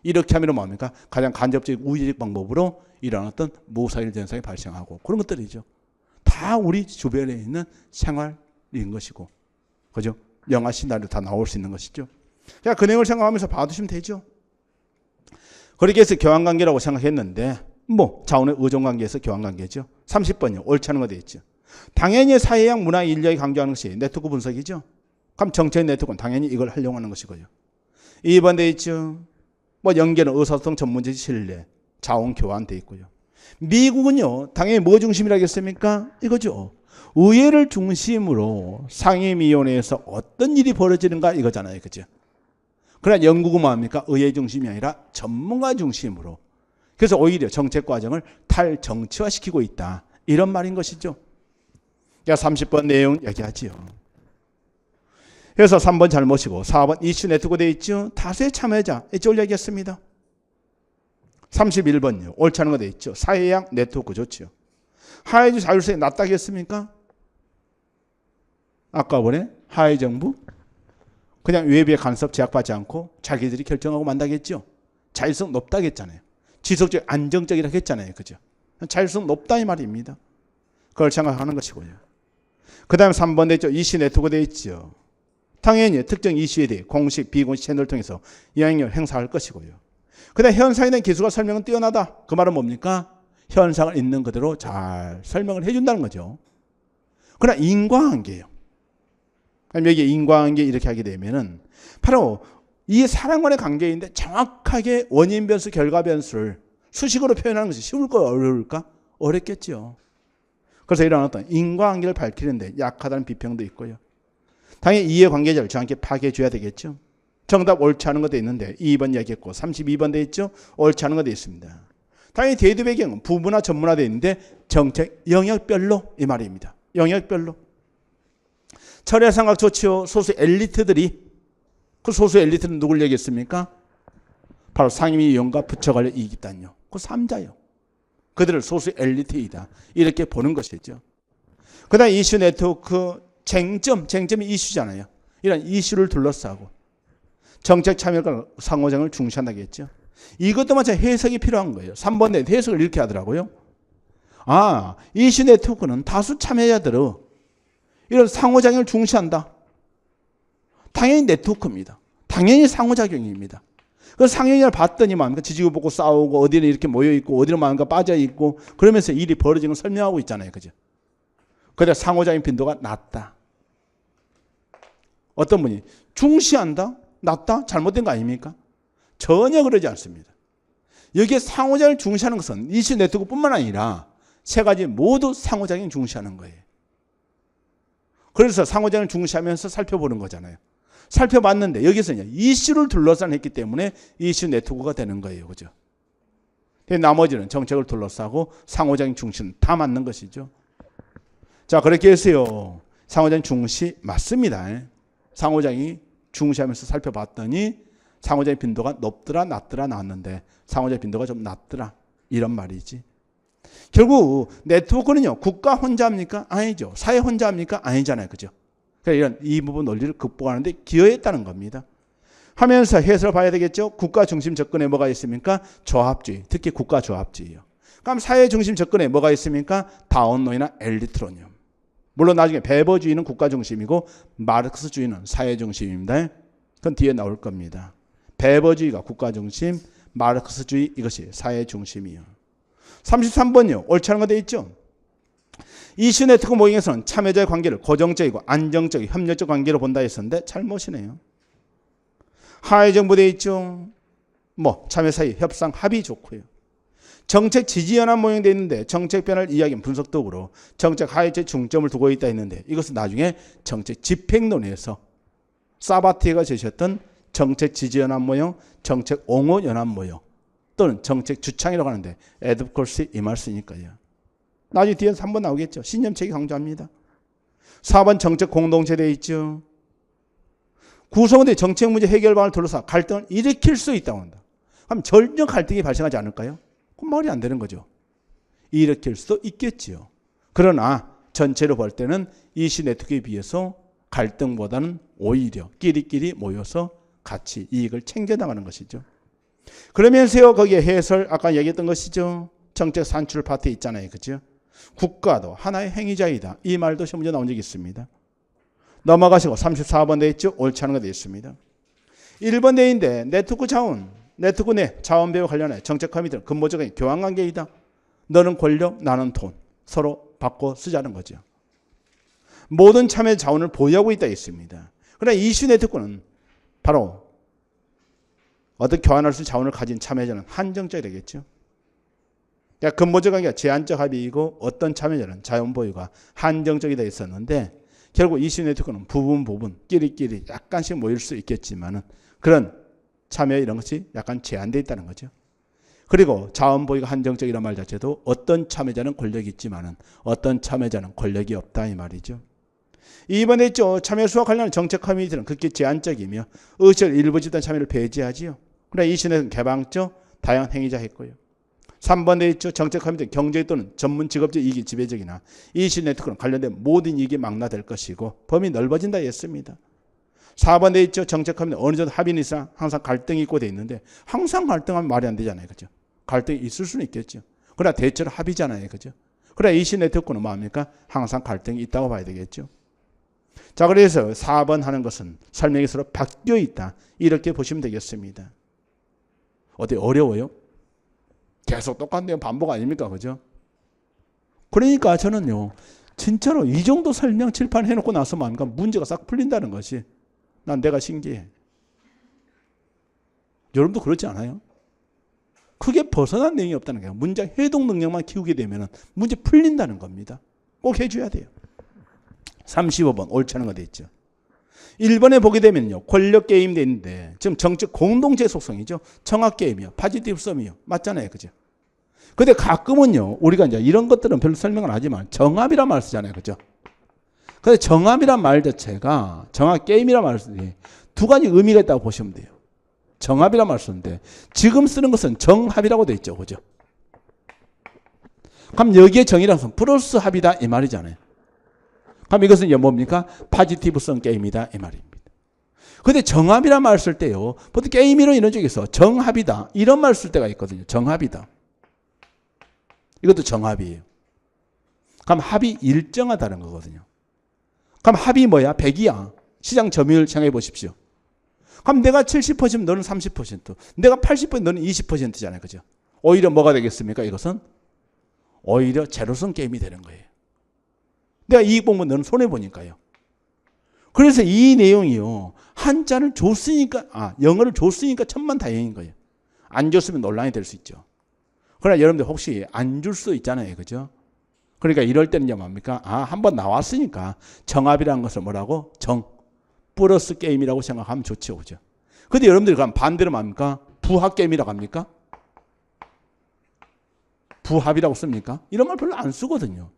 이렇게 하면 뭐합니까? 가장 간접적 우회적 방법으로 이런 어떤 무사일 현상이 발생하고, 그런 것들이죠. 다 우리 주변에 있는 생활인 것이고, 그죠? 영화 시나리오 다 나올 수 있는 것이죠. 그냥 그 내용을 생각하면서 봐두시면 되죠. 그렇게 해서 교환관계라고 생각했는데 자원의 의존관계에서 교환관계죠. 30번이요. 옳지 않은 거 되어 있죠. 당연히 사회학 문화 인력이 강조하는 것이 네트워크 분석이죠. 그럼 정책 네트워크는 당연히 이걸 활용하는 것이고요. 2번 되어 있죠. 연계는 의사소통 전문지 신뢰, 자원 교환 되어 있고요. 미국은요. 당연히 뭐 중심이라겠습니까? 이거죠. 의회를 중심으로 상임위원회에서 어떤 일이 벌어지는가 이거잖아요. 그죠? 그러나 영국은 뭐합니까? 의회 중심이 아니라 전문가 중심으로. 그래서 오히려 정책 과정을 탈정치화시키고 있다. 이런 말인 것이죠. 그러니까 30번 내용 얘기하지요. 그래서 3번 잘못이고 4번 이슈 네트워크 되어 있죠. 다수의 참여자. 이쪽을 얘기했습니다. 31번요. 옳지 않은 거 되어 있죠. 사회학 네트워크 좋죠. 하해주 자율성이 낮다고 했습니까? 아까 보네. 하해 정부. 그냥 외부의 간섭 제약받지 않고 자기들이 결정하고 만다겠죠. 자율성 높다고 했잖아요. 지속적 안정적이라고 했잖아요. 그죠? 자율성 높다 이 말입니다. 그걸 생각하는 것이고요. 그 다음에 3번 되죠. 이슈 네트워크 되어 있죠. 당연히 특정 이슈에 대해 공식, 비공식 채널을 통해서 영향력을 행사할 것이고요. 그 다음에 현상에 대한 기술과 설명은 뛰어나다. 그 말은 뭡니까? 현상을 있는 그대로 잘 설명을 해준다는 거죠. 그러나 인과관계예요. 그럼 여기 인과관계 이렇게 하게 되면은 바로 이 사람 간의 관계인데 정확하게 원인 변수, 결과 변수를 수식으로 표현하는 것이 쉬울까 어려울까? 어렵겠죠. 그래서 이런 어떤 인과관계를 밝히는데 약하다는 비평도 있고요. 당연히 이해관계자를 정확히 파악해 줘야 되겠죠. 정답 옳지 않은 것도 있는데 2번 얘기했고 32번 돼 있죠. 옳지 않은 것도 있습니다. 당연히 대두 배경은 부문화 전문화되어 있는데 정책 영역별로 이 말입니다. 영역별로. 철야삼각 좋지요. 소수 엘리트들이, 그 소수 엘리트는 누굴 얘기했습니까? 바로 상임위원과 부처 관련 이익이 있다뇨. 그 3자요. 그들을 소수 엘리트이다. 이렇게 보는 것이죠. 그 다음 이슈 네트워크 쟁점이 이슈잖아요. 이런 이슈를 둘러싸고 정책 참여과 상호작용을 중시한다고 했죠. 이것도 마찬가지 해석이 필요한 거예요. 3번 내 해석을 이렇게 하더라고요. 이슈 네트워크는 다수 참여자들의 이런 상호작용을 중시한다. 당연히 네트워크입니다. 당연히 상호작용입니다. 그 상영을 봤더니 뭡니까? 지지고 보고 싸우고 어디는 이렇게 모여있고 어디는 뭡니까? 빠져있고 그러면서 일이 벌어지는 걸 설명하고 있잖아요. 그죠? 그래서 상호작용 빈도가 낮다. 어떤 분이 중시한다? 낮다? 잘못된 거 아닙니까? 전혀 그러지 않습니다. 여기에 상호작용을 중시하는 것은 이슈 네트워크뿐만 아니라 세 가지 모두 상호작용을 중시하는 거예요. 그래서 상호작용을 중시하면서 살펴보는 거잖아요. 살펴봤는데 여기서 이슈를 둘러싸고 했기 때문에 이슈 네트워크가 되는 거예요. 그죠? 나머지는 정책을 둘러싸고 상호작용 중시는 다 맞는 것이죠. 자, 그렇게 해서요. 상호작용 중시 맞습니다. 상호작용이 중시하면서 살펴봤더니 상호작용 빈도가 높더라 낮더라 나왔는데 상호작용 빈도가 좀 낮더라 이런 말이지. 결국 네트워크는요, 국가 혼자 합니까? 아니죠. 사회 혼자 합니까? 아니잖아요. 그죠? 그러니까 이런 이 부분 논리를 극복하는 데 기여했다는 겁니다. 하면서 해설을 봐야 되겠죠. 국가 중심 접근에 뭐가 있습니까? 조합주의, 특히 국가 조합주의요. 그럼 사회 중심 접근에 뭐가 있습니까? 다운론이나 엘리트론이요. 물론 나중에 베버주의는 국가 중심이고 마르크스주의는 사회 중심입니다. 그건 뒤에 나올 겁니다. 베버주의가 국가 중심, 마르크스주의 이것이 사회 중심이요. 33번요. 옳지 않은 거 돼 있죠. 이슈 네트워크 모형에서는 참여자의 관계를 고정적이고 안정적이고 협력적 관계로 본다 했었는데 잘못이네요. 하위 정부 돼 있죠. 참여 사이 협상 합의 좋고요. 정책 지지 연합 모형 돼 있는데 정책 변화를 이야기한 분석도구로 정책 하위에 중점을 두고 있다 했는데 이것은 나중에 정책 집행론에서 사바티가 제시했던 정책 지지 연합 모형, 정책 옹호 연합 모형 또는 정책 주창이라고 하는데 에드컬스 이 말 쓰니까요. 나중에 뒤에서 한번 나오겠죠. 신념책이 강조합니다. 4번 정책 공동체 돼 있죠. 구성원들이 정책 문제 해결 방안을 둘러싸 갈등을 일으킬 수 있다고 한다. 그럼 전혀 갈등이 발생하지 않을까요? 그럼 말이 안 되는 거죠. 일으킬 수도 있겠지요. 그러나 전체로 볼 때는 이슈 네트워크에 비해서 갈등보다는 오히려 끼리끼리 모여서 같이 이익을 챙겨나가는 것이죠. 그러면서요, 거기에 해설 아까 얘기했던 것이죠. 정책 산출 파트 있잖아요. 그죠? 국가도 하나의 행위자이다. 이 말도 시험문제 나온 적이 있습니다. 넘어가시고 34번 돼 있죠. 옳지 않은 거 돼 있습니다. 1번 내인데 네트워크 자원, 네트워크 내 자원 배분 관련해 정책 커미티는 근본적인 교환 관계이다. 너는 권력, 나는 돈. 서로 바꿔 쓰자는 거죠. 모든 참여 자원을 보유하고 있다 했습니다. 그러나 이슈 네트워크는 바로 어떤 교환할 수 있는 자원을 가진 참여자는 한정적이 되겠죠. 그러니까 근본적 관계가 제한적 합의이고 어떤 참여자는 자원 보유가 한정적이 되어 있었는데 결국 이슈 네트워크는 부분 끼리끼리 약간씩 모일 수 있겠지만은 그런 참여 이런 것이 약간 제한되어 있다는 거죠. 그리고 자원 보유가 한정적이라는 말 자체도 어떤 참여자는 권력이 있지만은 어떤 참여자는 권력이 없다 이 말이죠. 이번에 있죠. 참여 수와 관련한 정책 커뮤니티는 극히 제한적이며 의식을 일부 집단 참여를 배제하지요. 그러나 이슈 네트워크는 개방적 다양한 행위자 했고요. 3번에 있죠. 정책 커뮤니티 경제 또는 전문 직업적 이익이 지배적이나 이슈 네트워크는 관련된 모든 이익이 망라될 것이고 범위 넓어진다 했습니다. 4번에 있죠. 정책 커뮤니티 어느 정도 합의는 있으나 항상 갈등이 있고 돼 있는데 항상 갈등하면 말이 안 되잖아요. 그죠? 갈등이 있을 수는 있겠죠. 그러나 대체로 합의잖아요. 그죠? 그러나 이슈 네트워크는 뭐합니까? 항상 갈등이 있다고 봐야 되겠죠. 자, 그래서 4번 하는 것은 설명이 서로 바뀌어 있다. 이렇게 보시면 되겠습니다. 어디 어려워요? 계속 똑같은 내용 반복 아닙니까? 그죠? 그러니까 저는요, 진짜로 이 정도 설명 칠판 해놓고 나서 뭔가 문제가 싹 풀린다는 것이 난 내가 신기해. 여러분도 그렇지 않아요? 크게 벗어난 내용이 없다는 거예요. 문장 해동 능력만 키우게 되면 문제 풀린다는 겁니다. 꼭 해줘야 돼요. 35번 옳지 않은 거 돼 있죠. 1번에 보게 되면요. 권력 게임 돼 있는데 지금 정책 공동체 속성이죠. 청합 게임이요. 파지티브 썸이요. 맞잖아요. 그죠? 근데 가끔은요. 우리가 이제 이런 것들은 별로 설명을 하지만 정합이란 말 쓰잖아요. 그죠? 근데 정합이란 말 자체가 정합 게임이란 말 쓰는데 두 가지 의미가 있다고 보시면 돼요. 정합이란 말 쓰는데 지금 쓰는 것은 정합이라고 돼 있죠. 그죠? 그럼 여기에 정이라는 것은 플러스 합이다 이 말이잖아요. 그럼 이것은 이제 뭡니까? 파지티브성 게임이다 이 말입니다. 근데 정합이란 말 쓸 때요. 보통 게임이론 이런 쪽에서 정합이다 이런 말 쓸 때가 있거든요. 정합이다. 이것도 정합이에요. 그럼 합이 일정하다는 거거든요. 그럼 합이 뭐야? 100이야. 시장 점유율 생각해 보십시오. 그럼 내가 70% 너는 30%, 내가 80% 너는 20%잖아요. 그죠? 오히려 뭐가 되겠습니까? 이것은 오히려 제로성 게임이 되는 거예요. 내가 이익 보면 너는 손해보니까요. 그래서 이 내용이요. 한자를 줬으니까, 영어를 줬으니까 천만다행인 거예요. 안 줬으면 논란이 될 수 있죠. 그러나 여러분들 혹시 안 줄 수도 있잖아요. 그죠? 그러니까 이럴 때는 뭡니까? 한번 나왔으니까 정합이라는 것을 뭐라고? 플러스 게임이라고 생각하면 좋죠. 그죠? 근데 여러분들이 그럼 반대로 뭡니까? 부합 게임이라고 합니까? 부합이라고 씁니까? 이런 말 별로 안 쓰거든요.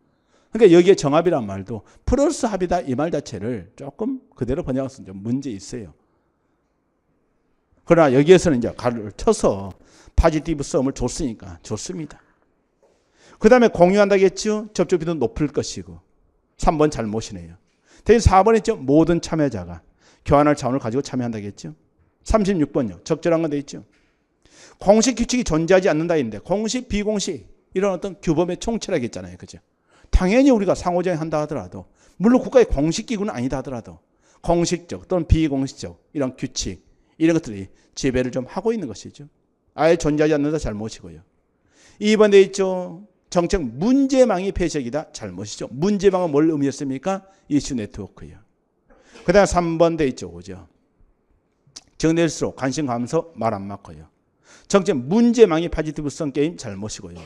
그러니까 여기에 정합이란 말도 플러스 합이다 이 말 자체를 조금 그대로 번역해서 좀 문제 있어요. 그러나 여기에서는 이제 가루를 쳐서 파지티브 썸을 줬으니까 좋습니다. 그 다음에 공유한다겠죠. 접촉비도 높을 것이고. 3번 잘못이네요. 대신 4번에 있죠. 모든 참여자가 교환할 자원을 가지고 참여한다겠죠. 36번요. 적절한 건 돼 있죠. 공식 규칙이 존재하지 않는다 했는데 공식, 비공식 이런 어떤 규범의 총체라고 했잖아요. 그죠? 당연히 우리가 상호작용한다 하더라도 물론 국가의 공식 기구는 아니다 하더라도 공식적 또는 비공식적 이런 규칙 이런 것들이 지배를 좀 하고 있는 것이죠. 아예 존재하지 않는다 잘못이고요. 2번에 있죠. 정책 문제망이 폐쇄이다 잘못이죠. 문제망은 뭘 의미했습니까? 이슈 네트워크요. 그 다음에 3번 돼 있죠. 그죠? 정될수록 관심 감소 말 안 맞고요. 정책 문제망이 파지티브성 게임 잘못이고요.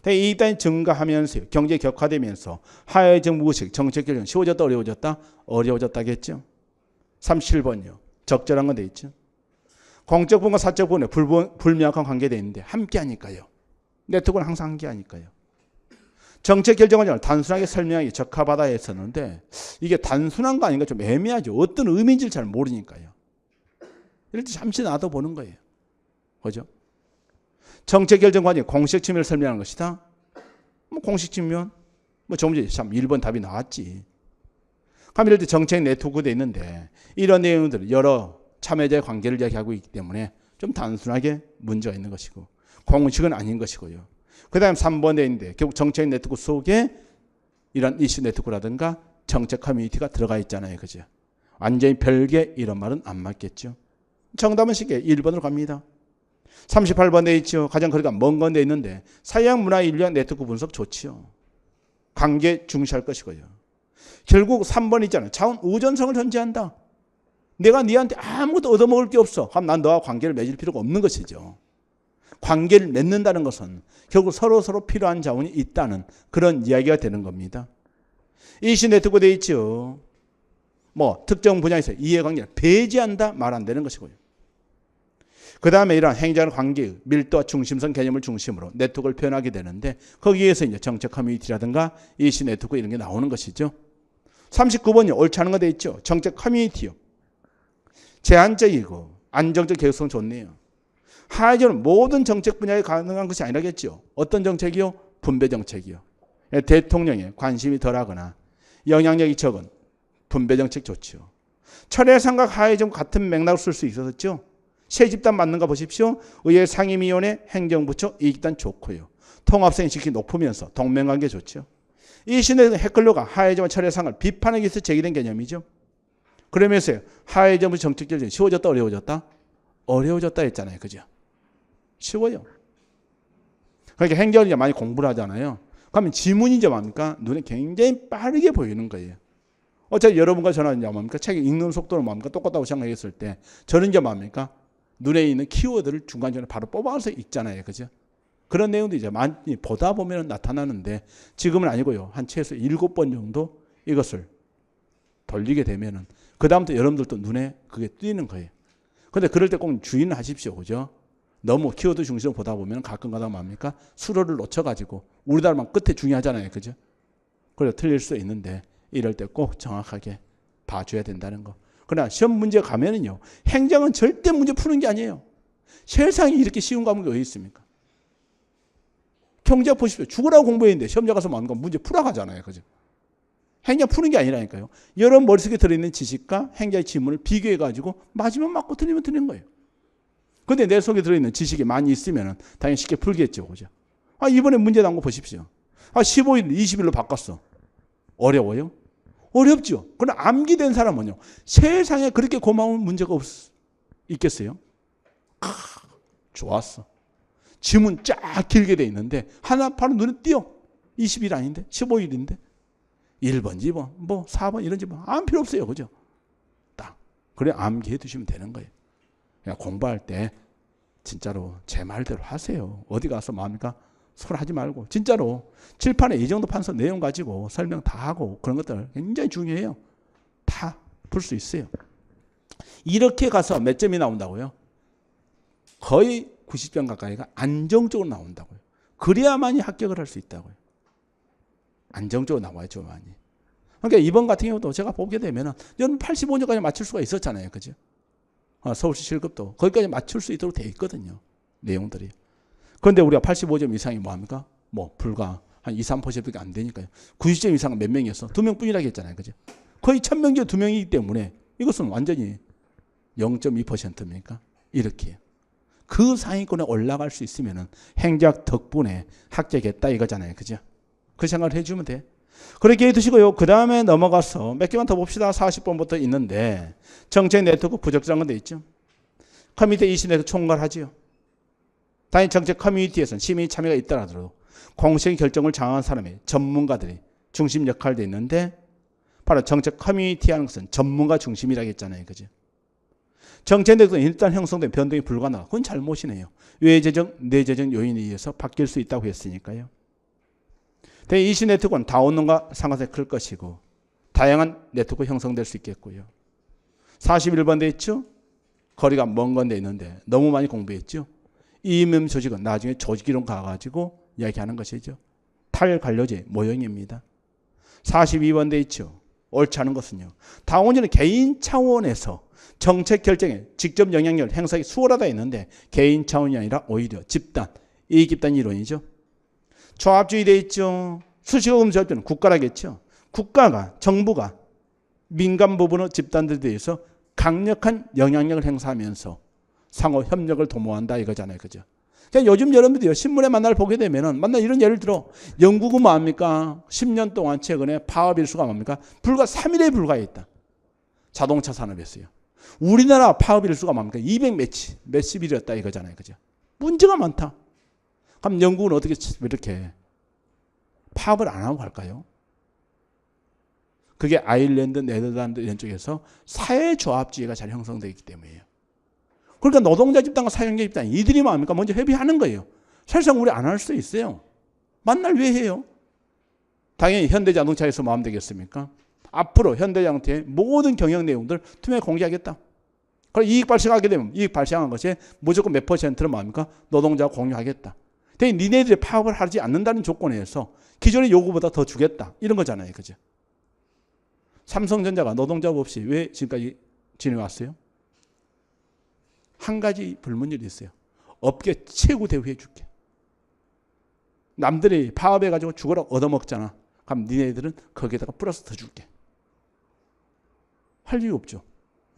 이단이 증가하면서 경제 격화되면서 하해 정부식 정책 결정 쉬워졌다 어려워졌다? 어려워졌다겠죠. 37번요. 적절한 건 돼 있죠. 공적 부분과 사적 부분에 불명확한 관계되어 있는데 함께 하니까요. 네트워크는 항상 함께 하니까요. 정책 결정 과정을 단순하게 설명하기 적합하다 했었는데 이게 단순한 거 아닌가 좀 애매하죠. 어떤 의미인지를 잘 모르니까요. 이럴 때 잠시 놔둬보는 거예요. 그죠? 정책 결정 과정에 공식 측면을 설명하는 것이다. 뭐 공식 측면, 뭐 좀 전에 참 1번 답이 나왔지. 그럼 이럴 때 정책 네트워크도 있는데 이런 내용들 여러 참여자의 관계를 이야기하고 있기 때문에 좀 단순하게 문제가 있는 것이고 공식은 아닌 것이고요. 그 다음 3번에 있는데 결국 정책 네트워크 속에 이런 이슈 네트워크라든가 정책 커뮤니티가 들어가 있잖아요. 그죠? 완전히 별개 이런 말은 안 맞겠죠. 정답은 쉽게 1번으로 갑니다. 38번에 있죠. 가장 거리가 먼 건데 있는데 서양 문화 인류학 네트워크 분석 좋지요. 관계 중시할 것이고요. 결국 3번 있잖아요. 자원 우전성을 전제한다. 내가 네한테 아무것도 얻어먹을 게 없어. 그럼 난 너와 관계를 맺을 필요가 없는 것이죠. 관계를 맺는다는 것은 결국 서로 필요한 자원이 있다는 그런 이야기가 되는 겁니다. 이슈 네트워크 되어 있죠. 뭐 특정 분야에서 이해관계를 배제한다 말 안 되는 것이고요. 그 다음에 이러한 행자간 관계의 밀도와 중심성 개념을 중심으로 네트워크를 표현하게 되는데 거기에서 이제 정책 커뮤니티라든가 이슈 네트워크 이런 게 나오는 것이죠. 39번요. 옳지 않은 거 돼 있죠. 정책 커뮤니티요. 제한적이고 안정적 계획성 좋네요. 하이저는 모든 정책 분야에 가능한 것이 아니라겠죠. 어떤 정책이요? 분배 정책이요. 대통령에 관심이 덜하거나 영향력이 적은 분배 정책 좋죠. 철회상과 하이저 같은 맥락을 쓸 수 있었죠. 새 집단 맞는가 보십시오. 의회 상임위원회 행정부처 이 집단 좋고요. 통합성이 지키 높으면서 동맹관계 좋죠. 이 시내 해클러가 하해정부 철회상을 비판하기 위해서 제기된 개념이죠. 그러면서 하해정부 정책 결정이 쉬워졌다 어려워졌다? 어려워졌다 했잖아요. 그죠? 쉬워요. 그러니까 행정을 이제 많이 공부를 하잖아요. 그러면 지문이 이제 뭡니까? 눈에 굉장히 빠르게 보이는 거예요. 어차피 여러분과 저는 이제 뭡니까? 책 읽는 속도는 뭡니까? 똑같다고 생각했을 때 저는 이제 뭡니까? 눈에 있는 키워드를 중간중간에 바로 뽑아서 읽잖아요. 그죠? 그런 내용도 이제 많이 보다 보면 나타나는데 지금은 아니고요. 한 최소 7번 정도 이것을 돌리게 되면은 그다음부터 여러분들도 눈에 그게 띄는 거예요. 그런데 그럴 때 꼭 주의는 하십시오. 그죠? 너무 키워드 중심으로 보다 보면 가끔 가다 뭡니까? 수로를 놓쳐가지고 우리나라만 끝에 중요하잖아요. 그죠? 그래서 틀릴 수 있는데 이럴 때 꼭 정확하게 봐줘야 된다는 거. 그러나 시험 문제 가면은요. 행정은 절대 문제 푸는 게 아니에요. 세상에 이렇게 쉬운 과목이 어디 있습니까? 경제학 보십시오. 죽으라고 공부했는데 시험장 가서 뭡니까? 문제 풀어 가잖아요. 그죠? 행정 푸는 게 아니라니까요. 여러 머릿속에 들어있는 지식과 행정의 지문을 비교해가지고 맞으면 맞고 틀리면 틀린 거예요. 근데 내 속에 들어있는 지식이 많이 있으면 당연히 쉽게 풀겠죠. 그죠? 이번에 문제 나온 거 보십시오. 15일, 20일로 바꿨어. 어려워요? 어렵죠. 그러나 암기된 사람은요. 세상에 그렇게 고마운 문제가 있겠어요? 좋았어. 지문 쫙 길게 돼 있는데 하나 바로 눈에 띄어. 20일 아닌데? 15일인데? 1번, 2번, 뭐 4번 이런지 뭐 아무 필요 없어요. 그죠? 딱. 그래 암기해 두시면 되는 거예요. 그냥 공부할 때 진짜로 제 말대로 하세요. 어디 가서 뭡니까? 소리 하지 말고 진짜로 칠판에 이 정도 판서 내용 가지고 설명 다 하고 그런 것들 굉장히 중요해요. 다 풀 수 있어요. 이렇게 가서 몇 점이 나온다고요? 거의 90점 가까이가 안정적으로 나온다고요. 그래야만이 합격을 할 수 있다고요. 안정적으로 나와야죠, 많이. 그러니까 이번 같은 경우도 제가 보게 되면은 여러분 85점까지 맞출 수가 있었잖아요. 그죠? 서울시 실급도 거기까지 맞출 수 있도록 돼 있거든요. 내용들이. 그런데 우리가 85점 이상이 뭐합니까? 뭐 불과 한 2, 3%밖에 안 되니까요. 90점 이상은 몇 명이었어? 2명뿐이라고 했잖아요. 그죠? 거의 1000명 중에 2명이기 때문에 이것은 완전히 0.2%입니까? 이렇게. 그 상위권에 올라갈 수 있으면은 행작 덕분에 합격했다 이거잖아요. 그죠? 그 생각을 해주면 돼. 그렇게 해두시고요. 그 다음에 넘어가서 몇 개만 더 봅시다. 40번부터 있는데 정책 네트워크 부적절한 건 돼 있죠. 커뮤니티 이슈에서 총괄하지요. 단위 정책 커뮤니티에서는 시민 참여가 있더라도 공식 결정을 장악한 사람이 전문가들이 중심 역할도 있는데 바로 정책 커뮤니티 하는 것은 전문가 중심이라고 했잖아요. 그죠? 정책 내에서 일단 형성된 변동이 불가능하다. 그건 잘못이네요. 외재정, 내재정 요인에 의해서 바뀔 수 있다고 했으니까요. 이슈 네트워크는 다운로드과 상관성이 클 것이고 다양한 네트워크 형성될 수 있겠고요. 41번 돼 있죠? 거리가 먼 건 돼 있는데 너무 많이 공부했죠? 이임 조직은 나중에 조직이론 가가지고 이야기하는 것이죠. 탈관료제 모형입니다. 42번 돼 있죠? 옳지 않은 것은요. 다운로드는 개인 차원에서 정책 결정에 직접 영향력을 행사하기 수월하다 했는데 개인 차원이 아니라 오히려 집단, 이익집단 이론이죠. 조합주의 돼 있죠. 수식어금 조합주는 국가라겠죠. 국가가, 정부가 민간 부분의 집단들에 대해서 강력한 영향력을 행사하면서 상호 협력을 도모한다 이거잖아요. 그죠? 그러니까 요즘 여러분들이 신문에 만날 보게 되면은 만날 이런 예를 들어 영국은 뭐합니까? 10년 동안 최근에 파업 일수가 뭡니까? 불과 3일에 불과했다. 자동차 산업이었어요. 우리나라 파업 일수가 뭡니까? 200 몇십 일이었다 이거잖아요. 그죠? 문제가 많다. 그럼 영국은 어떻게 이렇게 파업을 안 하고 갈까요? 그게 아일랜드, 네덜란드 이런 쪽에서 사회조합주의가 잘 형성되어 있기 때문이에요. 그러니까 노동자 집단과 사용자 집단 이들이 뭐합니까? 먼저 협의하는 거예요. 사실상 우리 안 할 수도 있어요. 만날 왜 해요? 당연히 현대자동차에서 뭐 하면 되겠습니까? 앞으로 현대자동차의 모든 경영 내용들 투명하게 공개하겠다. 그럼 이익 발생하게 되면 이익 발생한 것이 무조건 몇 %를 뭐합니까? 노동자와 공유하겠다. 근데 니네들이 파업을 하지 않는다는 조건에서 기존의 요구보다 더 주겠다. 이런 거잖아요. 그죠? 삼성전자가 노동자업 없이 왜 지금까지 지내왔어요? 한 가지 불문율이 있어요. 업계 최고 대우해 줄게. 남들이 파업해가지고 죽어라 얻어먹잖아. 그럼 니네들은 거기에다가 플러스 더 줄게. 할 일이 없죠.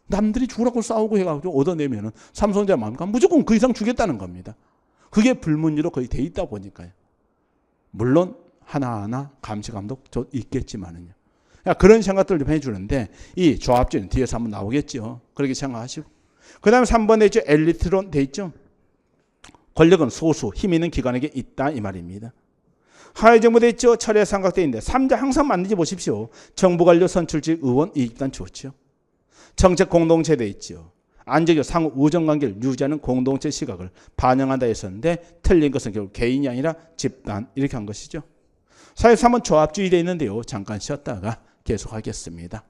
남들이 죽으라고 싸우고 해가지고 얻어내면은 삼성전자 뭡니까? 무조건 그 이상 주겠다는 겁니다. 그게 불문율로 거의 돼 있다 보니까요. 물론 하나하나 감시감독 있겠지만은요. 그런 생각들을 좀 해주는데 이 조합주의는 뒤에서 한번 나오겠죠. 그렇게 생각하시고. 그 다음에 3번에 있죠. 엘리트론 돼 있죠. 권력은 소수, 힘 있는 기관에게 있다 이 말입니다. 하위정부 돼 있죠. 철회 삼각대 있는데 3자 항상 맞는지 보십시오. 정부 관료 선출직 의원 이익단 좋죠. 정책 공동체 돼 있죠. 안정적 상호 우정관계를 유지하는 공동체 시각을 반영한다 했었는데 틀린 것은 결국 개인이 아니라 집단 이렇게 한 것이죠. 43번 조합주의 돼 있는데요. 잠깐 쉬었다가 계속하겠습니다.